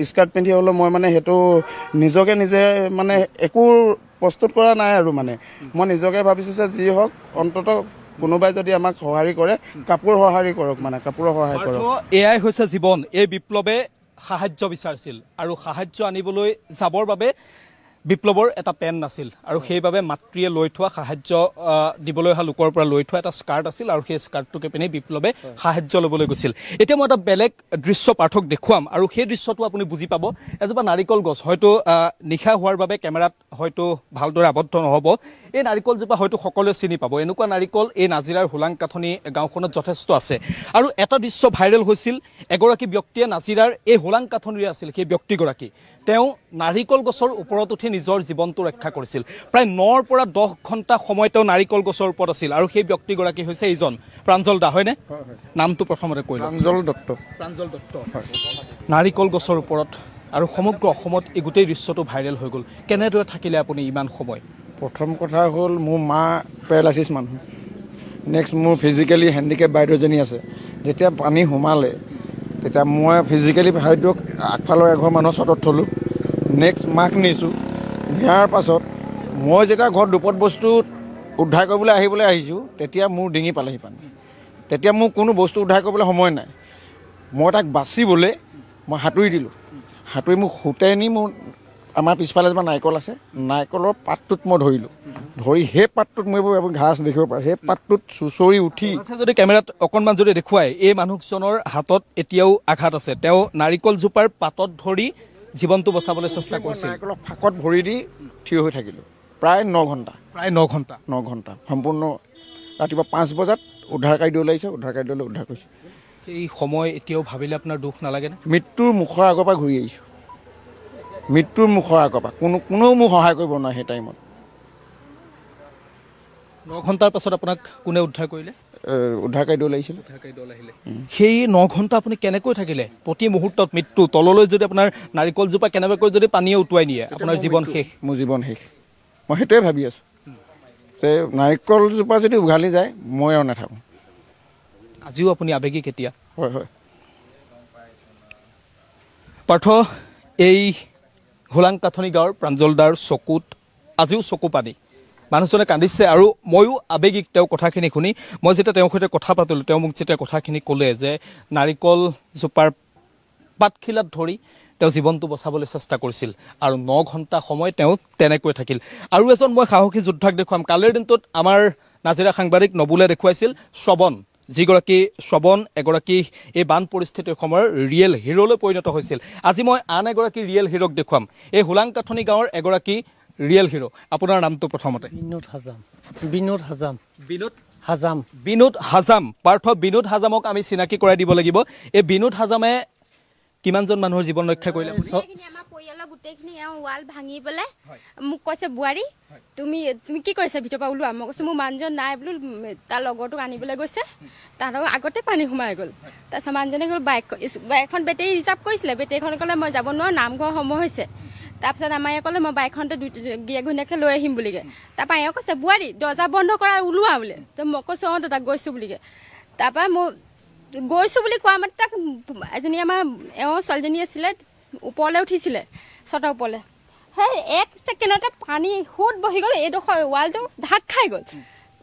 স্কাৰ্ট পিন্ধি হ'লেও মই মানে সেইটো নিজকে নিজে মানে একো প্ৰস্তুত কৰা নাই আৰু মানে মই নিজকে ভাবিছোঁ যে যি হওক অন্ততঃ কোনোবাই যদি আমাক সঁহাৰি কৰে কাপোৰ সঁহাৰি কৰক মানে কাপোৰৰ সহায় কৰক এয়াই হৈছে জীৱন এই বিপ্লৱে সাহায্য বিচাৰিছিল আৰু সাহায্য আনিবলৈ যাবৰ বাবে বিপ্লৱৰ এটা পেন নাছিল আৰু সেইবাবে মাতৃয়ে লৈ থোৱা সাহায্য দিবলৈ অহা লোকৰ পৰা লৈ থোৱা এটা স্কাৰ্ট আছিল আৰু সেই স্কাৰ্টটোকে পিন্ধি বিপ্লৱে সাহায্য ল'বলৈ গৈছিল এতিয়া মই এটা বেলেগ দৃশ্য পাঠক দেখুৱাম আৰু সেই দৃশ্যটো আপুনি বুজি পাব এজোপা নাৰিকল গছ হয়তো নিশা হোৱাৰ বাবে কেমেৰাত হয়তো ভালদৰে আবদ্ধ নহ'ব এই নাৰিকলজোপা হয়তো সকলোৱে চিনি পাব এনেকুৱা নাৰিকল এই নাজিৰাৰ হোলাংকাথনি গাঁওখনত যথেষ্ট আছে আৰু এটা দৃশ্য ভাইৰেল হৈছিল এগৰাকী ব্যক্তিয়ে নাজিৰাৰ এই হোলাংকাথনিৰে আছিল সেই ব্যক্তিগৰাকী তেওঁ নাৰিকল গছৰ ওপৰত উঠি নিজৰ জীৱনটো ৰক্ষা কৰিছিল প্ৰায় 9ৰ পৰা 10 ঘণ্টা সময় তেওঁ নাৰিকল গছৰ ওপৰত আছিল আৰু সেই ব্যক্তিগৰাকী হৈছে এইজন প্ৰাঞ্জল দা হয়নে নামটো প্ৰথমতে কৈ প্ৰাঞ্জল দত্ত নাৰিকল গছৰ ওপৰত আৰু সমগ্ৰ অসমত এই গোটেই দৃশ্যটো ভাইৰেল হৈ গ'ল কেনেদৰে থাকিলে আপুনি ইমান সময় প্ৰথম কথা হ'ল মোৰ মা পেৰালাইচিছ মানুহ নেক্সট মোৰ ফিজিকেলি হেণ্ডিকেপ বাইদেউজনী আছে যেতিয়া পানী সোমালে তেতিয়া মই ফিজিকেলি বাইদেউক আগফালৰ এঘৰ মানুহৰ চটত থ'লোঁ নেক্সট মাক নিছোঁ নিয়াৰ পাছত মই যেতিয়া ঘৰত দুপত বস্তু উদ্ধাৰ কৰিবলৈ আহিছোঁ তেতিয়া মোৰ ডিঙি পালেহি পানী তেতিয়া মোৰ কোনো বস্তু উদ্ধাৰ কৰিবলৈ সময় নাই মই তাক বাচিবলৈ মই সাঁতুৰি দিলোঁ সাঁতুৰি মোক সুতাই নি মোৰ আমাৰ পিছফালে এজোপা নাৰিকল আছে নাৰিকলৰ পাতটোত মই ধৰিলোঁ ধৰি সেই পাতটোত মই ঘাঁহ দেখিব পাৰোঁ সেই পাতটোত চুঁচৰি উঠি যদি কেমেৰাত অকণমান যদি দেখুৱায় এই মানুহজনৰ হাতত এতিয়াও আঘাত আছে তেওঁ নাৰিকলজোপাৰ পাতত ধৰি জীৱনটো বচাবলৈ চেষ্টা কৰিছিল নাৰিকলৰ ফাকত ভৰি দি থিয় হৈ থাকিলোঁ প্ৰায় 9 ঘণ্টা সম্পূৰ্ণ ৰাতিপুৱা 5 বজাত উদ্ধাৰকাৰী দল আহিছে উদ্ধাৰকাৰী দলে উদ্ধাৰ কৰিছে সেই সময় এতিয়াও ভাবিলে আপোনাৰ দুখ নালাগেনে মৃত্যুৰ মুখৰ আগৰ পৰা ঘূৰি আহিছোঁ মৃত্যুৰ মুখৰ আগৰ পৰা কোনেও মোক সহায় কৰিব নোৱাৰে সেই টাইমত 9 ঘণ্টাৰ পাছত আপোনাক কোনে উদ্ধাৰ কৰিলে উদ্ধাৰকাৰী দল আহিছিলে সেই 9 ঘণ্টা আপুনি কেনেকৈ থাকিলে প্ৰতি মুহূৰ্তত মৃত্যু তললৈ যদি আপোনাৰ নাৰিকলজোপা কেনেবাকৈ যদি পানীয়ে উটুৱাই নিয়ে আপোনাৰ জীৱন শেষ মোৰ জীৱন শেষ মই সেইটোৱে ভাবি আছোঁ যে নাৰিকলজোপা যদি উঘালি যায় মই আৰু নাথাকোঁ আজিও আপুনি আবেগিক এতিয়া হয় পাৰ্থ এই হোলাংকাথনি গাঁৱৰ প্ৰাঞ্জলদাৰ চকুত আজিও চকু পানী মানুহজনে কান্দিছে আৰু ময়ো আবেগিক তেওঁ কথাখিনি শুনি মই যেতিয়া তেওঁৰ সৈতে কথা পাতিলোঁ তেওঁ মোক যেতিয়া কথাখিনি ক'লে যে নাৰিকলজোপাৰ পাতখিলাত ধৰি তেওঁ জীৱনটো বচাবলৈ চেষ্টা কৰিছিল আৰু 9 ঘণ্টা সময় তেওঁ তেনেকৈ থাকিল আৰু এজন মই সাহসী যোদ্ধাক দেখুৱাম কালিৰ দিনটোত আমাৰ নাজিৰা সাংবাদিক নবুলে দেখুৱাইছিল শ্ৰৱণ শ্ৰৱণ এগৰাকী এই বান পৰিস্থিতিৰ সময়ৰ ৰিয়েল হিৰোলৈ পৰিণত হৈছিল আজি মই আন এগৰাকী ৰিয়েল হিৰোক দেখুৱাম এই হোলাংকাথনি গাঁৱৰ এগৰাকী ৰিয়েল হিৰো আপোনাৰ নামটো প্ৰথমতে বিনোদ হাজাম পাৰ্থ বিনোদ হাজামক আমি চিনাকি কৰাই দিব লাগিব এই বিনোদ হাজামে কিমানজন মানুহৰ জীৱন ৰক্ষা কৰিলে আমাৰ পৰিয়ালৰ গোটেইখিনি ৱাল ভাঙি পেলাই মোক কৈছে বোৱাৰী তুমি কি কৰিছা ভিতৰৰ পৰা ওলোৱা মই কৈছোঁ মোৰ মানুহজন নাই বোলো তাৰ লগৰটোক আনিবলৈ গৈছে তাহাঁতৰ আগতে পানী সোমাই গ'ল তাৰপিছত মানুহজনে গ'ল বাইকখন বেটেৰী ৰিজাৰ্ভ কৰিছিলে বেটেৰীখন ক'লে মই যাব নোৱাৰোঁ নামঘৰ সময় হৈছে তাৰপিছত আমাৰ এয়ে ক'লে মই বাইকখনতে গিয়ে ঘৈণীয়েকে লৈ আহিম বুলিকে তাৰপৰা এওঁ কৈছে বোৱাৰী দৰ্জা বন্ধ কৰা ওলোৱা বোলে তো মই কৈছোঁ অঁ দাদা গৈছোঁ বুলিকে তাৰপৰা মই গৈছোঁ বুলি কোৱা মাত্ৰক তাক এজনী আমাৰ এওঁ ছোৱালীজনী আছিলে ওপৰলৈ উঠিছিলে চটৰ ওপৰলৈ সেই 1 ছেকেণ্ডতে পানী সুত বহি গ'ল এইডোখৰ ৱালটো ঢাক খাই গ'ল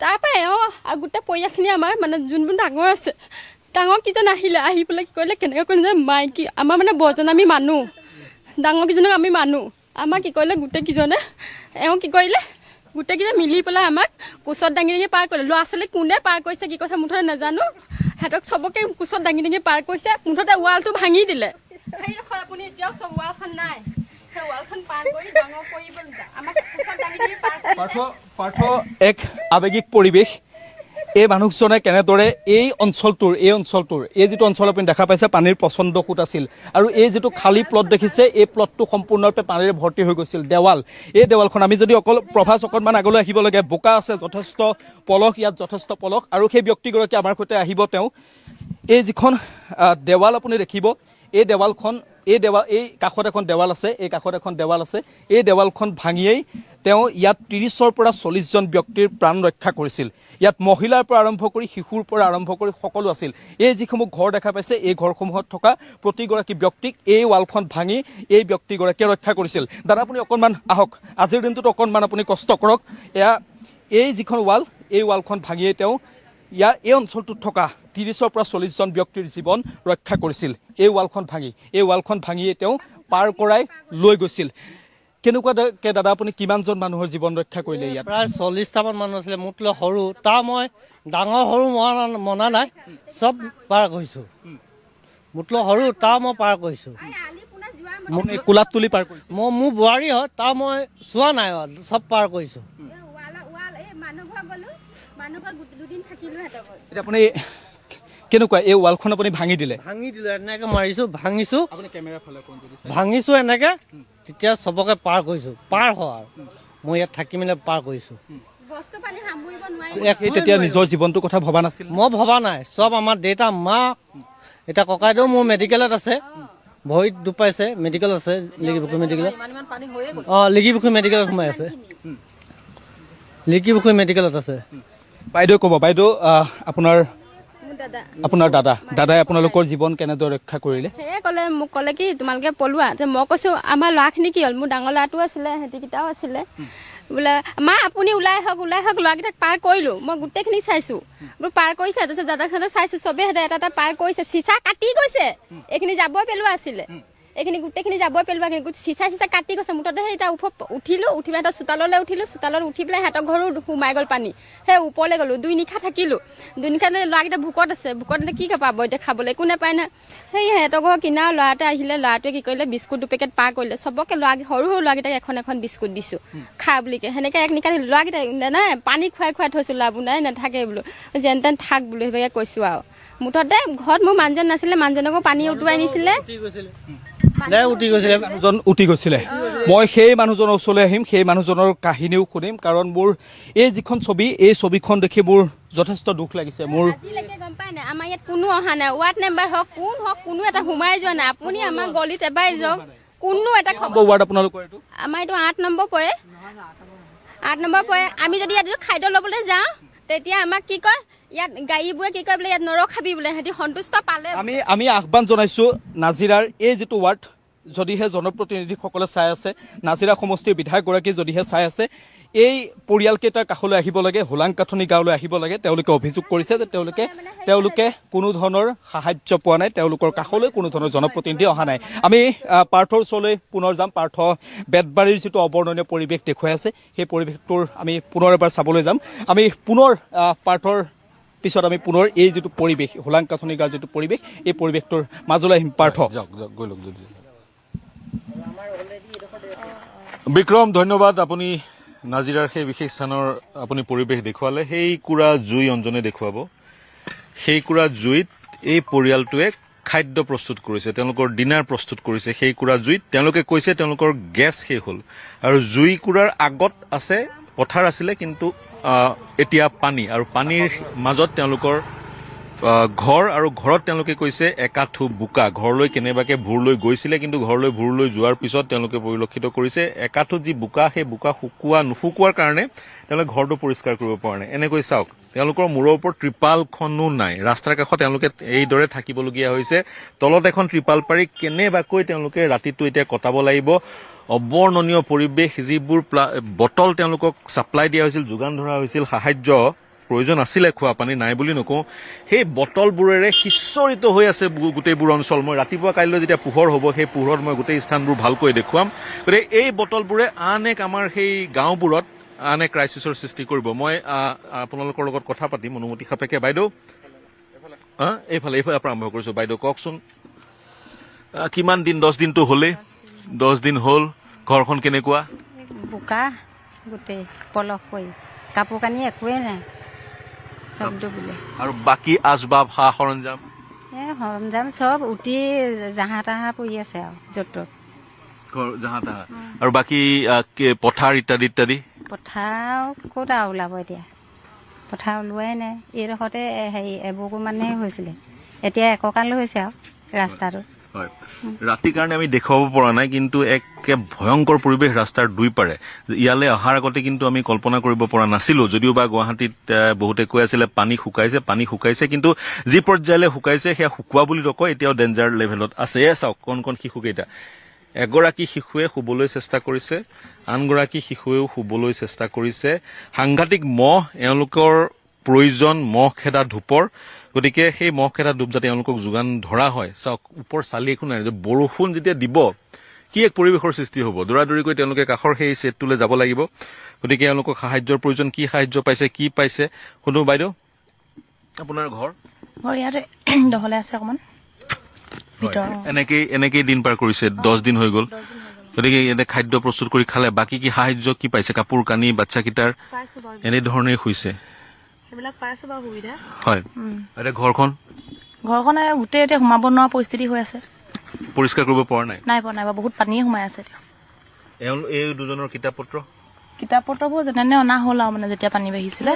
তাৰপৰা এওঁ আৰু গোটেই পৰিয়ালখিনি আমাৰ মানে যোনবোৰ ডাঙৰ আছে ডাঙৰ কেইজন আহিলে আহি পেলাই কি কৰিলে কেনেকৈ কৰিলে যে মাইকী আমাৰ মানে বৰজন আমি মানুহ ডাঙৰকেইজনক আমি মানো আমাক কি কৰিলে গোটেইকেইজনে এওঁ কি কৰিলে গোটেইকেইজনে মিলি পেলাই আমাক কোচত দাঙি দাঙি পাৰ কৰিলে ল'ৰা ছোৱালী কোনে পাৰ কৰিছে কি কৈছে মুঠতে নাজানো সিহঁতক চবকে কোচত দাঙি দাঙি পাৰ কৰিছে মুঠতে ৱালটো ভাঙি দিলে আপুনি এতিয়াও চব ৱালখন নাই সেই ৱালখন পাৰ কৰি ডাঙৰ কৰিব আমাক কোচত দাঙি দাঙি পাৰ পাৰ্থ এক আৱেগিক পৰিৱেশ এই মানুহজনে কেনেদৰে এই অঞ্চলটোৰ এই যিটো অঞ্চল আপুনি দেখা পাইছে পানীৰ প্ৰচণ্ড সোঁত আছিল আৰু এই যিটো খালী প্লট দেখিছে এই প্লটটো সম্পূৰ্ণৰূপে পানীৰে ভৰ্তি হৈ গৈছিল দেৱাল এই দেৱালখন আমি যদি প্ৰভাস অকণমান আগলৈ আহিব লাগে বোকা আছে যথেষ্ট পলস ইয়াত যথেষ্ট পলস আৰু সেই ব্যক্তিগৰাকী আমাৰ সৈতে আহিব তেওঁ এই যিখন দেৱাল আপুনি দেখিব এই দেৱালখন এই কাষত এখন দেৱাল আছে এই দেৱালখন ভাঙিয়েই তেওঁ ইয়াত 30ৰ পৰা 40 জন ব্যক্তিৰ প্ৰাণ ৰক্ষা কৰিছিল ইয়াত মহিলাৰ পৰা আৰম্ভ কৰি শিশুৰ পৰা আৰম্ভ কৰি সকলো আছিল এই যিসমূহ ঘৰ দেখা পাইছে এই ঘৰসমূহত থকা প্ৰতিগৰাকী ব্যক্তিক এই ৱালখন ভাঙি এই ব্যক্তিগৰাকীয়ে ৰক্ষা কৰিছিল দাদা আপুনি অকণমান আহক আজিৰ দিনটোত অকণমান আপুনি কষ্ট কৰক এই যিখন ৱাল এই ৱালখন ভাঙিয়েই তেওঁ এই অঞ্চলটোত থকা 30ৰ পৰা 40 জন ব্যক্তিৰ জীৱন ৰক্ষা কৰিছিল এই ৱালখন ভাঙিয়েই তেওঁ পাৰ কৰাই লৈ গৈছিল কেনেকুৱাকে দাদা আপুনি কিমানজন মানুহৰ জীৱন ৰক্ষা কৰিলে ইয়াত প্ৰায় 40টামান মানুহ আছিলে মোতকৈ সৰু তাৰ মই ডাঙৰ সৰু মনা নাই চব পাৰ কৰিছোঁ মোতকৈ সৰু তাৰ মই পাৰ কৰিছোঁ কোলাত তুলি পাৰ কৰিছোঁ মোৰ বোৱাৰী হয় তাৰ মই চোৱা নাই চব পাৰ কৰিছোঁ এতিয়া আপুনি কেনেকুৱা এই ৱালখন আপুনি ভাঙি দিলে এনেকৈ মাৰিছোঁ ভাঙিছোঁ এনেকৈ তেতিয়া চবকে পাৰ কৰিছোঁ পাৰ হয় আৰু মই ইয়াত থাকি মেলি পাৰ কৰিছোঁ তেতিয়া নিজৰ জীৱনটোৰ কথা ভবা নাছিল মই ভবা নাই চব আমাৰ দেউতা মা এতিয়া ককাইদেউ মোৰ মেডিকেলত আছে ভৰিত দুখ পাইছে মেডিকেল আছে লিগিপুখুৰী মেডিকেলত লিগিপুখুৰী মেডিকেলত সোমাই আছে লিগিপুখুৰী মেডিকেলত আছে বাইদেউ ক'ব বাইদেউ আপোনাৰ দাদাই আপোনালোকৰ জীৱন কেনেদৰে ৰক্ষা কৰিলে সেয়ে ক'লে মোক ক'লে কি তোমালোকে পলোৱা যে মই কৈছোঁ আমাৰ ল'ৰাখিনি কি হ'ল মোৰ ডাঙৰ ল'ৰাটো আছিলে সিহঁতিকেইটাও আছিলে বোলে মা আপুনি ওলাই হওক ল'ৰাকেইটাক পাৰ কৰিলোঁ মই গোটেইখিনি চাইছোঁ বোলো পাৰ কৰিছে তাৰপিছত দাদাক সিহঁতে চাইছোঁ চবেই সিহঁতে এটা পাৰ কৰিছে চিচা কাটি গৈছে এইখিনি যাবই পেলোৱা আছিলে এইখিনি গোটেইখিনি যাবই পেলোৱা চিচা কাটি গৈছে মুঠতে সেই এতিয়া উঠিলোঁ উঠি পেলাই চোতাললৈ চোতালত উঠি পেলাই সিহঁতৰ ঘৰো সোমাই গ'ল পানী সেই ওপৰলৈ গ'লোঁ 2 নিশা থাকিলোঁ 2 নিশা ল'ৰাকেইটা ভোকত আছে ভোকত কি পাব এতিয়া খাবলৈ একো নাপায় নহয় সেই সিহঁতৰ ঘৰ কিনাৰ ল'ৰাটোৱে আহিলে ল'ৰাটোৱে কি কৰিলে বিস্কুট 2 পেকেট পাৰ কৰিলে চবকে সৰু ল'ৰাকেইটাক এখন বিস্কুট দিছোঁ খা বুলিকে সেনেকৈ এক নিশা ল'ৰাকেইটা নাই পানী খুৱাই থৈছোঁ লাভ নাই নাথাকে বোলো যেন তেন থাক বোলো সেইভাগে কৈছোঁ আৰু মুঠতে ঘৰত মোৰ মানুহজন নাছিলে মানুহজনকো পানী উটুৱাই নিছিলে উটি গৈছিলে মই সেই মানুহজনৰ ওচৰলৈ আহিম সেই মানুহজনৰ কাহিনীও শুনিম কাৰণ মোৰ এই যিখন ছবি এই ছবিখন দেখি মোৰ যথেষ্ট দুখ লাগিছে মোৰ গম পাই নাই আমাৰ ইয়াত কোনো অহা নাই ৱাৰ্ড মেম্বাৰ হওক কোনো এটা সোমাই যোৱা নাই আপুনি আমাৰ গলিত এবাৰ যাওক কোনো এটা ৱাৰ্ড আপোনালোকৰ এইটো আমাৰ এইটো 8 নম্বৰ পৰে আমি যদি ইয়াত খাদ্য ল'বলৈ যাওঁ তেতিয়া আমাক কি কয় ইয়াত গাড়ীবোৰে কি কয় বোলে ইয়াত নৰখাবি বোলে সিহঁতি সন্তুষ্ট পালে আমি আহ্বান জনাইছোঁ নাজিৰাৰ এই যিটো ৱাৰ্ড যদিহে জনপ্ৰতিনিধিসকলে চাই আছে নাজিৰা সমষ্টিৰ বিধায়কগৰাকী যদিহে চাই আছে এই পৰিয়ালকেইটাৰ কাষলৈ আহিব লাগে হোলাংকাঠনি গাঁৱলৈ আহিব লাগে তেওঁলোকে অভিযোগ কৰিছে যে তেওঁলোকে কোনো ধৰণৰ সাহায্য পোৱা নাই তেওঁলোকৰ কাষলৈ কোনো ধৰণৰ জনপ্ৰতিনিধি অহা নাই আমি পাৰ্থৰ ওচৰলৈ পুনৰ যাম পাৰ্থ বেতবাৰীৰ যিটো অবৰ্ণনীয় পৰিৱেশ দেখুৱাই আছে সেই পৰিৱেশটোৰ আমি পুনৰ এবাৰ চাবলৈ যাম আমি পুনৰ পাৰ্থৰ পিছত আমি পুনৰ এই যিটো পৰিৱেশ হোলাংকাঠনি গাঁৱৰ যিটো পৰিৱেশ এই পৰিৱেশটোৰ মাজলৈ আহিম পাৰ্থ বিক্ৰম ধন্যবাদ আপুনি নাজিৰাৰ সেই বিশেষ স্থানৰ আপুনি পৰিৱেশ দেখুৱালে সেই কুৰা জুই অঞ্জনে দেখুৱাব সেই কুৰা জুইত এই পৰিয়ালটোৱে খাদ্য প্ৰস্তুত কৰিছে তেওঁলোকৰ ডিনাৰ প্ৰস্তুত কৰিছে সেই কুৰা জুইত তেওঁলোকে কৈছে তেওঁলোকৰ গেছ শেষ হ'ল আৰু জুই কুৰাৰ আগত আছে পথাৰ আছিলে কিন্তু এতিয়া পানী আৰু পানীৰ মাজত তেওঁলোকৰ ঘৰ আৰু ঘৰত তেওঁলোকে কৈছে একাঠু বোকা ঘৰলৈ কেনেবাকে ভূৰ লৈ গৈছিলে কিন্তু ঘৰলৈ ভূৰ লৈ যোৱাৰ পিছত তেওঁলোকে পৰিলক্ষিত কৰিছে একাঠু যি বোকা সেই বোকা নুশুকোৱাৰ কাৰণে তেওঁলোকে ঘৰটো পৰিষ্কাৰ কৰিব পৰা নাই এনেকৈ চাওক তেওঁলোকৰ মূৰৰ ওপৰত ত্ৰিপালখনো নাই ৰাস্তাৰ কাষত তেওঁলোকে এইদৰে থাকিবলগীয়া হৈছে তলত এখন ত্ৰিপাল পাৰি কেনেবাকৈ তেওঁলোকে ৰাতিটো এতিয়া কটাব লাগিব অবৰ্ণনীয় পৰিৱেশ যিবোৰ বটল তেওঁলোকক ছাপ্লাই দিয়া হৈছিল যোগান ধৰা হৈছিল সাহায্য প্ৰয়োজন আছিলে খোৱা পানী, নাই বুলি নকওঁ, সেই বটলবোৰেৰে সিঁচৰিত হৈ আছে গোটেইবোৰ অঞ্চল। মই ৰাতিপুৱা কাইলৈ যেতিয়া পোহৰ হ'ব, সেই পোহৰত মই গোটেই স্থানবোৰ ভালকৈ দেখুৱাম। গতিকে এই বটলবোৰে আন এক আমাৰ সেই গাঁওবোৰত আন এক ক্ৰাইচিছৰ সৃষ্টি কৰিব। মই আপোনালোকৰ লগত কথা পাতিম অনুমতি সাপেক্ষে। বাইদেউ, এইফালে পৰা আৰম্ভ কৰিছোঁ। বাইদেউ কওকচোন, কিমান দিন? 10 দিনটো হ'লেই, 10 দিন হ'ল। ঘৰখন কেনেকুৱা? বোকা গোটেই পলস পৰি, কাপোৰ কানি একোৱেই নাই, চব ডুবিলে। আৰু বাকী আচবাব সা সৰঞ্জাম? সৰঞ্জাম চব উটি জাহা তাহা পৰি আছে আৰু য'ত ত'ত জাহা তাহা। আৰু বাকী পথাৰ ইত্যাদি ইত্যাদি? পথাৰ ক'ত আৰু ওলাব এতিয়া, পথাৰ ওলোৱাই নাই। এইডোখৰতে এবুকু মানে হৈছিলে, এতিয়া এককাল হৈছে আৰু ৰাস্তাটো। হয়, ৰাতিৰ কাৰণে আমি দেখুৱাব পৰা নাই, কিন্তু একে ভয়ংকৰ পৰিৱেশ ৰাস্তাৰ দুই পাৰে। ইয়ালৈ অহাৰ আগতে কিন্তু আমি কল্পনা কৰিব পৰা নাছিলোঁ, যদিও বা গুৱাহাটীত বহুতে কৈ আছিলে পানী শুকাইছে, কিন্তু যি পৰ্যায়লৈ শুকাইছে সেয়া শুকোৱা বুলি নকয়, এতিয়াও ডেঞ্জাৰ লেভেলত আছে। চাওক কণ কণ শিশুকেইটা, এগৰাকী শিশুৱে শুবলৈ চেষ্টা কৰিছে, আনগৰাকী শিশুৱেও শুবলৈ চেষ্টা কৰিছে। সাংঘাতিক মহ, এওঁলোকৰ প্ৰয়োজন মহ খেদা ধূপৰ। গতিকে সেই মহ খেদা ধূপ যাতে এওঁলোকক যোগান ধৰা হয়। চাওক ওপৰ চালি একো নাই, বৰষুণ যেতিয়া দিব কি এক পৰিৱেশৰ সৃষ্টি হ'ব। দৌৰাদৌৰিকৈ তেওঁলোকে কাষৰ সেই ছেটটোলৈ যাব লাগিব। গতিকে এওঁলোকক সাহায্যৰ প্ৰয়োজন, কি সাহায্য পাইছে, কি পাইছে শুনো। বাইদেউ, আপোনাৰ ঘৰ ইয়াতে দহলে আছে অকণমান। এনেকেই দিন পাৰ কৰিছে, 10 দিন হৈ গ'ল। গতিকে ইয়াতে খাদ্য প্ৰস্তুত কৰি খালে। বাকী কি সাহায্য কি পাইছে? কাপোৰ কানি বাচ্চাকেইটাৰ এনেধৰণেই হৈছে। সেইবিলাক পাইছো বাৰু সুবিধা। হয়, এতিয়া ঘৰখন গোটেই এতিয়া সোমাব নোৱাৰা পৰিস্থিতি হৈ আছে। পৰিষ্কাৰ কৰিব পৰা নাই? নাই পৰা, বহুত পানীয়ে সোমাই আছে এতিয়া। এই দুজনৰ কিতাপ পত্ৰবোৰ যেনে অনা হ'ল আৰু মানে যেতিয়া পানী বাঢ়িছিলে।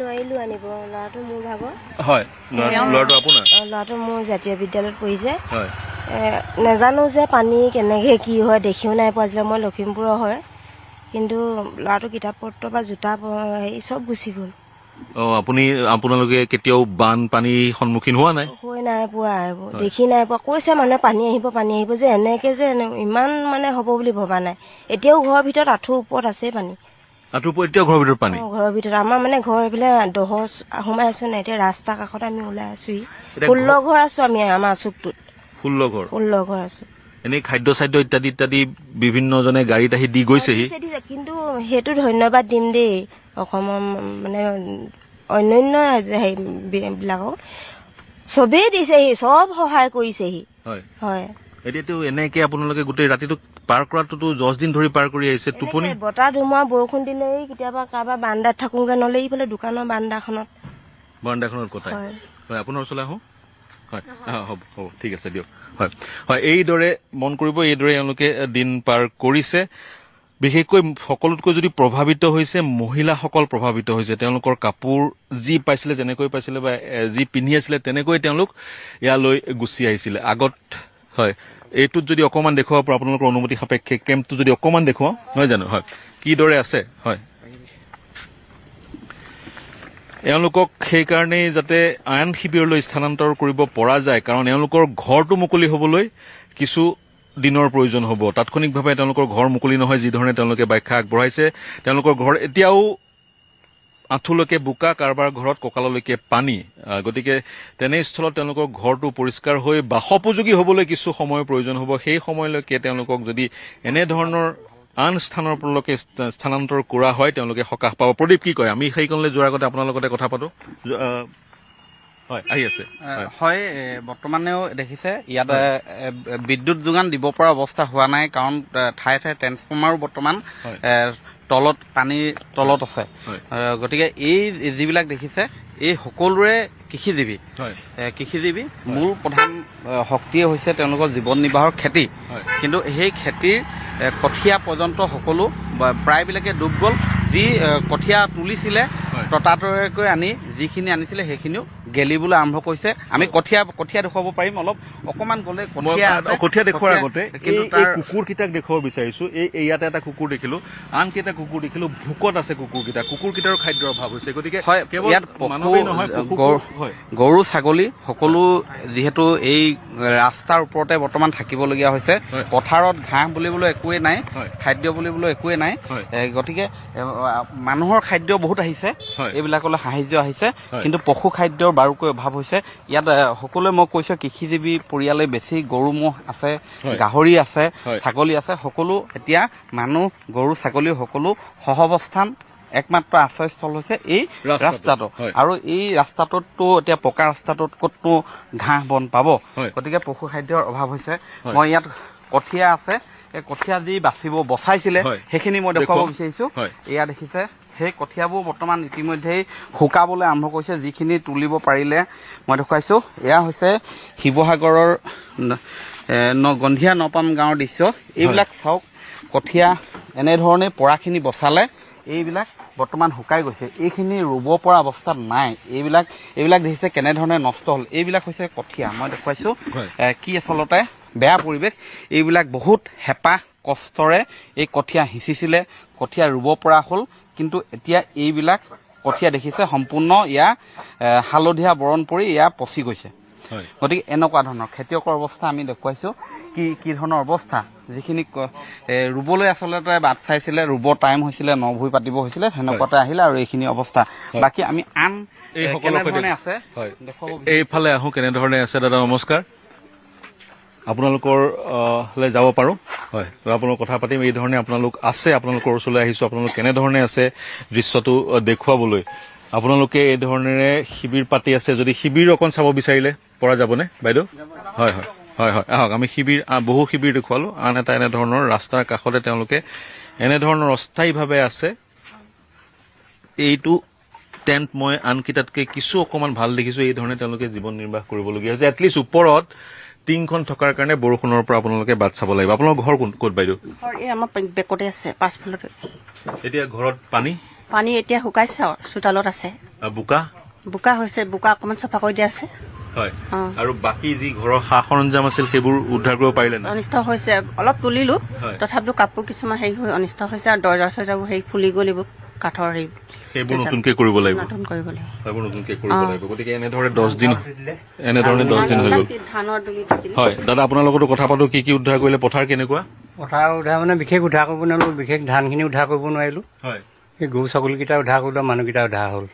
নোৱাৰিলো আনিব, ল'ৰাটো মোৰ ভাগৰ। হয়, ল'ৰাটো আপোনাৰ? ল'ৰাটো মোৰ জাতীয় বিদ্যালয়ত পঢ়িছে। হয়, নাজানো যে পানী কেনেকে কি হয়, দেখিও নাই পোৱা আছিলে। মই লখিমপুৰৰ হয়, কিন্তু ল'ৰাটো কিতাপ পত্ৰ বা জোতা হেৰি চব গুচি গ'ল। আপোনালোকে কেতিয়াও বানপানীৰ সন্মুখীন হোৱা নাই? হৈ নাই পোৱা, দেখি নাই পোৱা। কৈছে মানুহে পানী আহিব যে, এনেকে যে ইমান মানে হ'ব বুলি ভবা নাই। এতিয়াও ঘৰৰ ভিতৰত আঁঠুৰ ওপৰত আছে পানী। আঁঠুৰ ওপৰত এতিয়াও ঘৰৰ ভিতৰত পানী? ঘৰৰ ভিতৰত আমাৰ মানে ঘৰ এইফালে দহ সোমাই আছো নাই, এতিয়া ৰাস্তা কাষত আমি ওলাই আছোহি। 16 ঘৰ আছো আমি আমাৰ চুকটোত। 16 ঘৰ আছো। এনেই খাদ্য চাদ্য ইত্যাদি ইত্যাদি বিভিন্নজনে গাড়ীত আহি দি গৈছেহি। কিন্তু সেইটো ধন্যবাদ দিম দেই অসমৰ মানে অন্যান্য বিলাকক, চবেই দিছেহি, চব সহায় কৰিছেহি। হয়, এতিয়াতো এনেকে আপোনালোকে গোটেই ৰাতিটো পাৰ কৰাটোতো 10 দিন ধৰি পাৰ কৰি আহিছে। টোপনি বতাহ ধুমুহা বৰষুণ দিলেই কেতিয়াবা কাৰোবাৰ বান্দাত থাকোগে, নহ'লে এইফালে দোকানৰ বান্দাখনত কটাই। হয়, আপোনাৰ ওচৰলৈ আহোঁ। হয়, হ'ব ঠিক আছে দিয়ক। হয় হয়, এইদৰে মন কৰিব, এইদৰে এওঁলোকে দিন পাৰ কৰিছে। বিশেষকৈ সকলোতকৈ যদি প্ৰভাৱিত হৈছে মহিলাসকল প্ৰভাৱিত হৈছে। তেওঁলোকৰ কাপোৰ যি পাইছিলে, যেনেকৈ পাইছিলে বা যি পিন্ধি আছিলে তেনেকৈ তেওঁলোক ইয়ালৈ গুচি আহিছিলে আগত। হয়, এইটোত যদি অকণমান দেখুৱাব পাৰোঁ আপোনালোকৰ অনুমতি সাপেক্ষে, কেম্পটো যদি অকণমান দেখুৱাওঁ, নহয় জানো? হয়, কিদৰে আছে। হয়, এওঁলোকক সেইকাৰণেই যাতে আন শিবিৰলৈ স্থানান্তৰ কৰিব পৰা যায়, কাৰণ এওঁলোকৰ ঘৰটো মুকলি হ'বলৈ কিছু দিনৰ প্ৰয়োজন হ'ব। তাৎক্ষণিকভাৱে তেওঁলোকৰ ঘৰ মুকলি নহয়, যিধৰণে তেওঁলোকে ব্যাখ্যা আগবঢ়াইছে। তেওঁলোকৰ ঘৰ এতিয়াও আঁঠুলৈকে বোকা, কাৰোবাৰ ঘৰত কঁকাললৈকে পানী। গতিকে তেনেস্থলত তেওঁলোকৰ ঘৰটো পৰিষ্কাৰ হৈ বাসোপযোগী হ'বলৈ কিছু সময়ৰ প্ৰয়োজন হ'ব। সেই সময়লৈকে তেওঁলোকক যদি এনেধৰণৰ আন স্থানৰলৈকে স্থানান্তৰ কৰা হয়, তেওঁলোকে সকাহ পাব। প্ৰদীপ কি কয়? আমি সেইকণলৈ যোৱাৰ আগতে আপোনাৰ লগতে কথা পাতো। হয়, আহি আছে। হয়, বৰ্তমানেও দেখিছে ইয়াত বিদ্যুৎ যোগান দিব পৰা অৱস্থা হোৱা নাই, কাৰণ ঠায়ে ঠায়ে ট্ৰেন্সফৰ্মাৰো বৰ্তমান তলত, পানীৰ তলত আছে। গতিকে এই যিবিলাক দেখিছে, এই সকলোৰে কৃষিজীৱী মূল প্ৰধান শক্তিয়ে হৈছে তেওঁলোকৰ জীৱন নিৰ্বাহৰ খেতি। কিন্তু সেই খেতিৰ কঠীয়া পৰ্যন্ত সকলো প্ৰায়বিলাকে ডুব গ'ল। যি কঠীয়া তুলিছিলে ততাতৈয়াকৈ আনি যিখিনি আনিছিলে সেইখিনিও গেলিবলৈ আৰম্ভ কৰিছে। আমি কঠীয়া দেখুৱাব পাৰিম, অকণমান গ'লে কঠীয়া দেখুৱাৰ আগতে কিন্তু কুকুৰকেইটাক দেখুৱাব বিচাৰিছো। ইয়াতে এটা কুকুৰ দেখিলো, আন কেইটা কুকুৰ দেখিলো, ভোকত আছে কুকুৰকেইটাৰ খাদ্যৰ অভাৱ হৈছে। গতিকে ইয়াত গৰু ছাগলী সকলো যিহেতু এই ৰাস্তাৰ ওপৰতে বৰ্তমান থাকিবলগীয়া হৈছে। পথাৰত ঘাঁহ বুলিবলৈ একোৱেই নাই, খাদ্য বুলিবলৈ একোৱেই নাই। গতিকে মানুহৰ খাদ্য বহুত আহিছে, এইবিলাকলৈ সাহায্য আহিছে, কিন্তু পশু খাদ্যৰ বাৰুকৈ অভাৱ হৈছে। ইয়াত সকলোৱে মই কৈছোঁ কৃষিজীৱী পৰিয়ালে বেছি গৰু ম'হ আছে, গাহৰি আছে, ছাগলী আছে, সকলো এতিয়া মানুহ গৰু ছাগলী সকলো সহাৱস্থান একমাত্ৰ আশ্ৰয়স্থল হৈছে এই ৰাস্তাটো। আৰু এই ৰাস্তাটোততো এতিয়া পকা ৰাস্তাটোত ক'তনো ঘাঁহ বন পাব, গতিকে পশু খাদ্যৰ অভাৱ হৈছে। মই ইয়াত কঠীয়া আছে, এই কঠীয়া যি বচাইছিলে সেইখিনি মই দেখুৱাব বিচাৰিছোঁ। এয়া দেখিছে সেই কঠীয়াবোৰ বৰ্তমান ইতিমধ্যেই শুকাবলৈ আৰম্ভ কৰিছে, যিখিনি তুলিব পাৰিলে মই দেখুৱাইছোঁ। এয়া হৈছে শিৱসাগৰৰ গন্ধিয়া নপাম গাঁৱৰ দৃশ্য। এইবিলাক চাওক, কঠীয়া এনেধৰণে পৰাখিনি বচালে এইবিলাক বৰ্তমান শুকাই গৈছে, এইখিনি ৰুব পৰা অৱস্থাত নাই। এইবিলাক দেখিছে কেনেধৰণে নষ্ট হ'ল। এইবিলাক হৈছে কঠীয়া, মই দেখুৱাইছোঁ কি আচলতে বেয়া পৰিৱেশ। এইবিলাক বহুত হেঁপাহ কষ্টৰে এই কঠীয়া সিঁচিছিলে, কঠীয়া ৰুব পৰা হ'ল, কিন্তু এতিয়া এইবিলাক কঠীয়া দেখিছে সম্পূৰ্ণ ইয়া হালধীয়া বৰণ পৰি ইয়া পচি গৈছে। গতিকে এনেকুৱা ধৰণৰ খেতিয়কৰ অৱস্থা আমি দেখুৱাইছোঁ, কি ধৰণৰ অৱস্থা। যিখিনি ৰুবলৈ আচলতে বাট চাইছিলে, ৰুব টাইম হৈছিলে, নভুই পাতিব হৈছিলে, সেনেকুৱাতে আহিলে আৰু এইখিনি অৱস্থা। বাকী আমি আন কেনেধৰণে আছে এইফালে আহোঁ, কেনেধৰণে আছে। দাদা নমস্কাৰ, আপোনালোকৰ যাব পাৰোঁ? হয়, আপোনালোক কথা পাতিম। এই ধৰণে আপোনালোক আছে, আপোনালোকৰ ওচৰলৈ আহিছোঁ, আপোনালোক কেনেধৰণে আছে দৃশ্যটো দেখুৱাবলৈ। আপোনালোকে এই ধৰণেৰে শিবিৰ পাতি আছে, যদি শিবিৰ অকণ চাব বিচাৰিলে পৰা যাবনে বাইদেউ? হয় হয় হয় হয়, আহক। আমি বহু শিবিৰ দেখুৱালোঁ। আন এটা এনেধৰণৰ ৰাস্তাৰ কাষতে তেওঁলোকে এনেধৰণৰ অস্থায়ীভাৱে আছে। এইটো টেণ্ট মই আনকেইটাতকৈ কিছু অকণমান ভাল দেখিছোঁ। এই ধৰণে তেওঁলোকে জীৱন নিৰ্বাহ কৰিবলগীয়া হৈছে। এটলিষ্ট ওপৰত টিংখন থকাৰ কাৰণে বৰষুণৰ পৰা আপোনালোকে বাট চাব লাগিব। আপোনালোকৰ ঘৰ ক'ত বাইদেউ? আমাৰ বেকতে আছে, পাছফালতে। এতিয়া ঘৰত পানী এতিয়া শুকাইছে আৰু চোতালত আছে। বোকা হৈছে, বোকা অকণমান চফা কৰি দিয়া আছে। হয়, আৰু বাকী যি ঘৰৰ সা সৰঞ্জাম আছিল সেইবোৰ উদ্ধাৰ কৰিব পাৰিলে নাই? অনিষ্ট হৈছে, অলপ তুলিলো, তথাপিও কাপোৰ কিছুমান হেৰি হৈ অনিষ্ট হৈছে, আৰু দৰ্জা চৰ্জাবোৰ হেৰি ফুলি গ'ল, এইবোৰ কাঠৰ হেৰি সেইবোৰ নতুনকৈ কৰিব লাগিব। গতিকে এনেধৰণে 10 দিন হৈ গ'ল। হয় দাদা, আপোনাৰ লগতো কথা পাতো। কি উদ্ধাৰ কৰিলে? পথাৰ কেনেকুৱা? পথাৰ উদ্ধাৰ মানে বিশেষ উদ্ধাৰ কৰিব নোৱাৰিলো, বিশেষ ধানখিনি উদ্ধাৰ কৰিব নোৱাৰিলো। এই গৰু ছাগলীকেইটা উদ্ধাৰ কৰিলো, মানুহকেইটা উদ্ধাৰ হ'ল।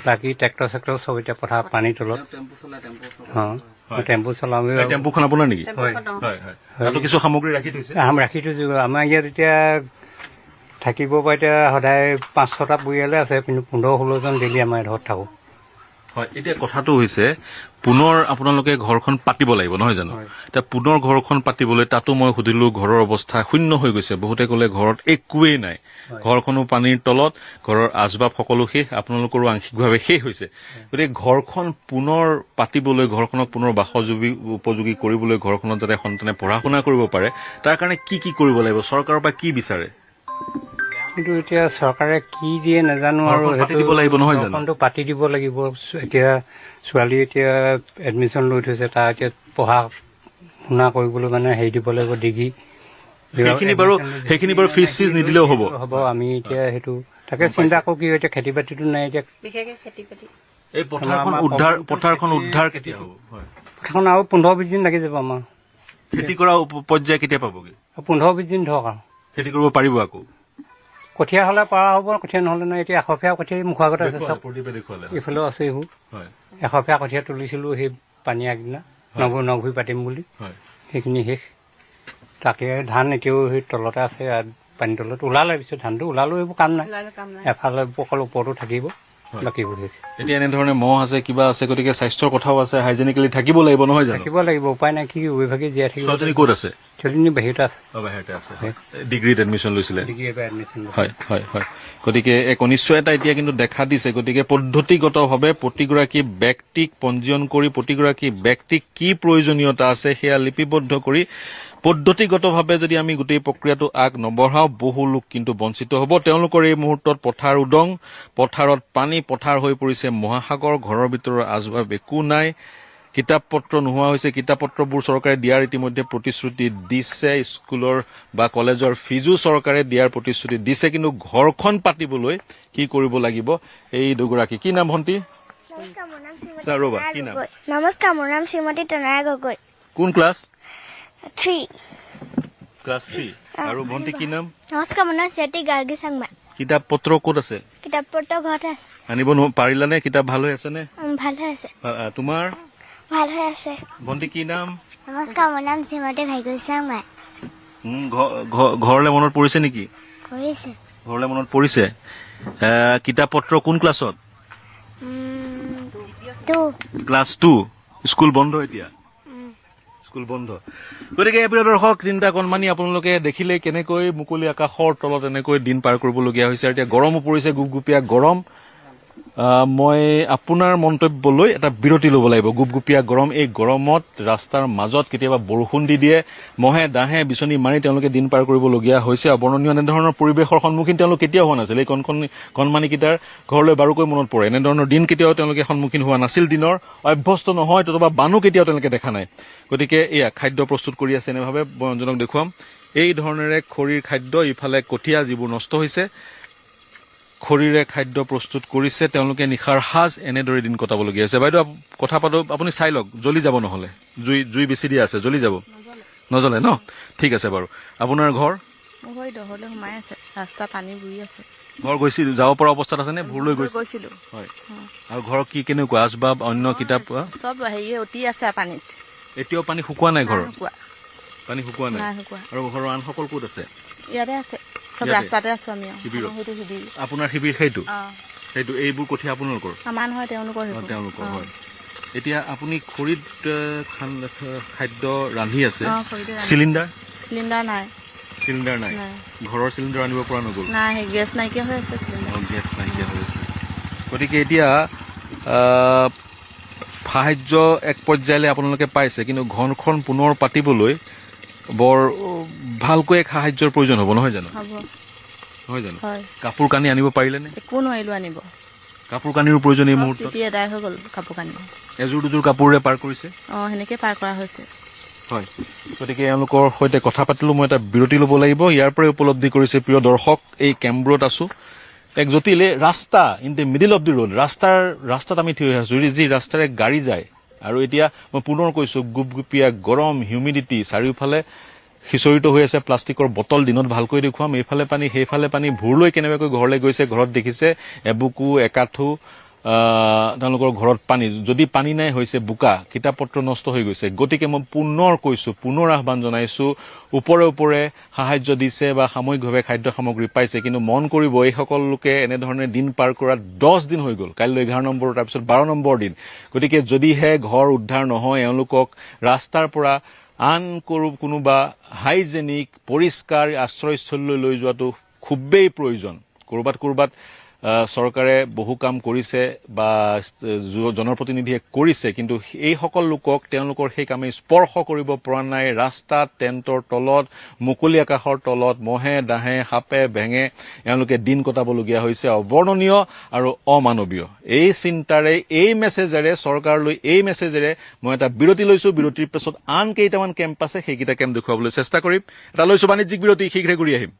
বাকী ট্ৰেক্টৰ চেক্টৰ চব এতিয়া পথাৰ পানীৰ তলত। টেম্পু চলাওঁ। টেম্পুখন আপোনাৰ নেকি? কিছু সামগ্ৰী ৰাখি থৈছো। আমাৰ ইয়াত এতিয়া থাকিব পৰা এতিয়া সদায় 5-6টা পৰিয়ালে আছে, কিন্তু 15-16জন ডেইলি আমাৰ ঘৰত থাকোঁ। হয়, এতিয়া কথাটো হৈছে পুনৰ আপোনালোকে ঘৰখন পাতিব লাগিব, নহয় জানো? এতিয়া পুনৰ ঘৰখন পাতিবলৈ তাতো মই সুধিলো, ঘৰৰ অৱস্থা শূন্য হৈ গৈছে। বহুতে ক'লে ঘৰত একোৱেই নাই, ঘৰখনো পানীৰ তলত, ঘৰৰ আচবাব সকলো শেষ, আপোনালোকৰো আংশিকভাৱে শেষ হৈছে। গতিকে ঘৰখন পুনৰ পাতিবলৈ, ঘৰখনক পুনৰ উপযোগী কৰিবলৈ, ঘৰখনত যাতে সন্তানে পঢ়া শুনা কৰিব পাৰে, তাৰ কাৰণে কি কৰিব লাগিব? চৰকাৰৰ পৰা কি বিচাৰে? কিন্তু এতিয়া চৰকাৰে কি দিয়ে নাজানো, আৰু ঘৰখনটো পাতি দিব লাগিব। এতিয়া ছোৱালী এতিয়া এডমিশ্যন লৈ থৈছে, তাৰ এতিয়া পঢ়া শুনা কৰিবলৈ মানে হেৰি দিব লাগিব, ডিগ্ৰী। সেইখিনি বাৰু ফিজ চিজ নিদিলেও হ'ব। আমি এতিয়া সেইটো তাকে চিন্তা কৰোঁ। কি এতিয়া খেতি বাতিটো নাই, এতিয়া এই পথাৰখন উদ্ধাৰ কেতিয়া হ'ব? পথাৰখন আৰু 15-20 দিন লাগি যাব আমাৰ। খেতি কৰা পৰ্যায় কেতিয়া পাবগৈ? 15-20 দিন ধৰক আৰু খেতি কৰিব পাৰিব আকৌ। কঠীয়া হ'লে পৰা হ'ব, কঠীয়া নহ'লে নাই। এতিয়া 100 কঠীয়া মুখৰ আগতে আছে, চব এইফালেও আছে। এইবোৰ 100 কঠীয়া তুলিছিলোঁ সেই পানী আগদিনা, নভুই পাতিম বুলি, সেইখিনি শেষ। তাকে ধান এতিয়াও সেই তলতে আছে, পানী তলত ওলালে পিছত ধানটো ওলালেও এইবোৰ কাম নাই। এফালে অকল ওপৰতো থাকিব, বাকীবোৰ শেষ। এতিয়া এনেধৰণে মহ আছে, কিবা আছে, গতিকে স্বাস্থ্যৰ কথাও আছে, হাইজেনিকেলি থাকিব লাগিব, নহয় জানো? থাকিব লাগিব, উপায় নাই। কি অভিভাৱকে জীয়াই থাকিব। ছোৱালীজনী ক'ত আছে? ছোৱালীজনী বাহিৰতে আছে। ডিগ্ৰীত এডমিশ্যন লৈছিলে। হয় হয় হয়। গতিকে এক অনিশ্চয়তা এতিয়া কিন্তু দেখা দিছে। গতিকে পদ্ধতিগতভাৱে প্ৰতিগৰাকী ব্যক্তিক পঞ্জীয়ন কৰি, প্ৰতিগৰাকী ব্যক্তিক কি প্ৰয়োজনীয়তা আছে সেয়া লিপিবদ্ধ কৰি পদ্ধতিগতভাৱে যদি আমি গোটেই প্ৰক্ৰিয়াটো আগ নবঢ়াওঁ, বহু লোক কিন্তু বঞ্চিত হ'ব। তেওঁলোকৰ এই মুহূৰ্তত পথাৰ উদং, পথাৰত পানী, পথাৰ হৈ পৰিছে মহাসাগৰ, ঘৰৰ ভিতৰৰ আচবাব একো নাই, কিতাপ পত্ৰ নোহোৱা হৈছে। কিতাপ পত্ৰবোৰ চৰকাৰে দিয়াৰ ইতিমধ্যে প্ৰতিশ্ৰুতি দিছে, স্কুলৰ বা কলেজৰ ফিজো চৰকাৰে দিয়াৰ প্ৰতিশ্ৰুতি দিছে, কিন্তু ঘৰখন পাতিবলৈ কি কৰিব লাগিব? এই দুগৰাকী, কি নাম ভণ্টি? ৰবা, কি নাম? নমস্কাৰ, মোৰ নাম শ্ৰীমতী তনয়া গগৈ। কোন ক্লাছ? 3 ক্লাছ 3। আৰু ভণ্টি কি নাম? নমস্কাৰ, মোৰ নাম শ্ৰীমতী গাৰ্গী চাংমা। কিতাপ পত্ৰ ক'ত আছে? কিতাপ পত্ৰ ঘৰতে আছে। আনিব পাৰিলানে? কিতাপ ভাল হৈ আছে নে? ভাল হৈ আছে। তোমাৰ ভাল হৈ আছে। ভণ্টি কি নাম? নমস্কাৰ, মোৰ নাম শ্ৰীমতী ভাগ্যশ্যামা। ঘৰলৈ মনত পৰিছে নেকি? কৰিছে। ঘৰলৈ মনত পৰিছে। কিতাপ পত্ৰ কোন ক্লাছত? ক্লাছ 2। স্কুল বন্ধ এতিয়া? স্কুল বন্ধ। গতিকে প্ৰিয় দৰ্শক, তিনিটা কণমানি আপোনালোকে দেখিলে কেনেকৈ মুকলি আকাশৰ তলত এনেকৈ দিন পাৰ কৰিবলগীয়া হৈছে। আৰু এতিয়া গৰমো পৰিছে, গুপগুপীয়া গৰম। মই আপোনাৰ মন্তব্যলৈ এটা বিৰতি ল'ব লাগিব। গুপগুপীয়া গৰম, এই গৰমত ৰাস্তাৰ মাজত কেতিয়াবা বৰষুণ দি দিয়ে, মহে দাহে বিচনী মাৰি তেওঁলোকে দিন পাৰ কৰিবলগীয়া হৈছে। অবৰ্ণনীয় এনেধৰণৰ পৰিৱেশৰ সন্মুখীন তেওঁলোক কেতিয়াও হোৱা নাছিল। এই কণমানিকেইটাৰ ঘৰলৈ বাৰুকৈ মনত পৰে। এনেধৰণৰ দিন কেতিয়াও তেওঁলোকে সন্মুখীন হোৱা নাছিল দিনৰ, অভ্যস্ত নহয়, তথবা বানো কেতিয়াও তেওঁলোকে দেখা নাই। গতিকে এয়া খাদ্য প্ৰস্তুত কৰি আছে এনেভাৱে বয়ঞ্জনক দেখুৱাম। এই ধৰণেৰে খৰিৰ খাদ্য, ইফালে কঠীয়া যিবোৰ নষ্ট হৈছে, খৰিৰে খাদ্য প্ৰস্তুত কৰিছে তেওঁলোকে। নিশাৰ সাজ এনেদৰে দিন কটাবলগীয়া হৈছে। বাইদেউ কথা পাতো, আপুনি চাই লওক, জ্বলি যাব নহ'লে। জুই বেছি দিয়া আছে, জ্বলি যাব। নজ্বলে ন? ঠিক আছে বাৰু। আপোনাৰ ঘৰ? মোৰ ঘৰ দহলৈ সোমাই আছে, ৰাস্তা পানী বুৰি আছে। ঘৰ গৈছিল, যাব পৰা অৱস্থাত আছে নে? ভুৰলৈ গৈছিলো। হয়। আৰু ঘৰৰ কি কেনেকুৱা আচবাব, অন্য কিতাপ? চব হেৰি অতি আছে পানীত। এতিয়াও পানী শুকোৱা নাই ঘৰৰ? পানী শুকোৱা নাই। আৰু ঘৰৰ আনসকল ক'ত আছে? ইয়াতে আছে, চব ৰাস্তাতে আছো আমি। আপোনাৰ শিবিৰ সেইটো? সেইটো এইবোৰ কঠীয়া আপোনালোকৰ? আমাৰ নহয়, তেওঁলোকৰ। তেওঁলোকৰ হয়। এতিয়া আপুনি খৰিত খাদ্য ৰান্ধি আছে, চিলিণ্ডাৰ? চিলিণ্ডাৰ নাই। চিলিণ্ডাৰ নাই? ঘৰৰ চিলিণ্ডাৰ আনিব পৰা নগ'ল? নাই, গেছ নাইকিয়া হৈ আছে। গেছ নাইকিয়া হৈ আছে। গতিকে এতিয়া সাহায্য এক পৰ্যায়লৈ আপোনালোকে পাইছে, কিন্তু ঘৰখন পুনৰ পাতিবলৈ বৰ ভালকৈ এক সাহায্যৰ প্ৰয়োজন হ'ব, নহয় জানো? নহয় জানো? কাপোৰ কানি আনিব পাৰিলেনে? একো নোৱাৰিলো আনিব। কাপোৰ কানিৰো প্ৰয়োজন এই মুহূৰ্তত? এদাই হৈ গ'ল কাপোৰ কানি। এযোৰ দুযোৰ কাপোৰে পাৰ কৰিছে? সেনেকে পাৰ কৰা হৈছে। হয়। গতিকে এওঁলোকৰ সৈতে কথা পাতিলোঁ। মই এটা বিৰতি ল'ব লাগিব। ইয়াৰ পৰাই উপলব্ধি কৰিছে প্ৰিয় দৰ্শক, এই কেম্ব্ৰত আছো, এক জটিল ৰাস্তা, in the middle of the road. ৰাস্তাত আমি থিয় হৈ আছো, যি ৰাস্তাৰে গাড়ী যায়। আৰু এতিয়া মই পুনৰ কৈছো, গুপগুপীয়া গৰম, হিউমিডিটি, চাৰিওফালে সিঁচৰিত হৈ আছে প্লাষ্টিকৰ বটল। দিনত ভালকৈ দেখুৱাম। এইফালে পানী, সেইফালে পানী। ভুৰলৈ কেনেবাকৈ ঘৰলৈ গৈছে, ঘৰত দেখিছে এবুকু একাঠু তেওঁলোকৰ ঘৰত পানী। যদি পানী নাই, হৈছে বোকা, কিতাপ পত্ৰ নষ্ট হৈ গৈছে। গতিকে মই পুনৰ কৈছো, পুনৰ আহ্বান জনাইছো, ওপৰে ওপৰে সাহায্য দিছে বা সাময়িকভাৱে খাদ্য সামগ্ৰী পাইছে, কিন্তু মন কৰিব, এইসকল লোকে এনেধৰণে দিন পাৰ কৰাত 10 দিন হৈ গ'ল। কাইলৈ 11 নম্বৰ, তাৰপিছত 12 নম্বৰ দিন। গতিকে যদিহে ঘৰ উদ্ধাৰ নহয়, এওঁলোকক ৰাস্তাৰ পৰা আন কোনোবা হাইজেনিক পৰিষ্কাৰ আশ্ৰয়স্থলীলৈ লৈ যোৱাটো খুবেই প্ৰয়োজন। ক'ৰবাত চৰকাৰে বহু কাম কৰিছে বা জনপ্ৰতিনিধিয়ে কৰিছে, কিন্তু এইসকল লোকক তেওঁলোকৰ সেই কামে স্পৰ্শ কৰিব পৰা নাই। ৰাস্তাত, টেণ্টৰ তলত, মুকলি আকাশৰ তলত, মহে দাহে সাপে ভেঙে এওঁলোকে দিন কটাবলগীয়া হৈছে। অবৰ্ণনীয় আৰু অমানৱীয়। এই চিন্তাৰে, এই মেছেজেৰে, চৰকাৰলৈ এই মেছেজেৰে মই এটা বিৰতি লৈছো। বিৰতিৰ পিছত আন কেইটামান কেম্প আছে, সেইকেইটা কেম্প দেখুৱাবলৈ চেষ্টা কৰিম। এটা লৈছো বাণিজ্যিক বিৰতি, শীঘ্ৰে ঘূৰি আহিম।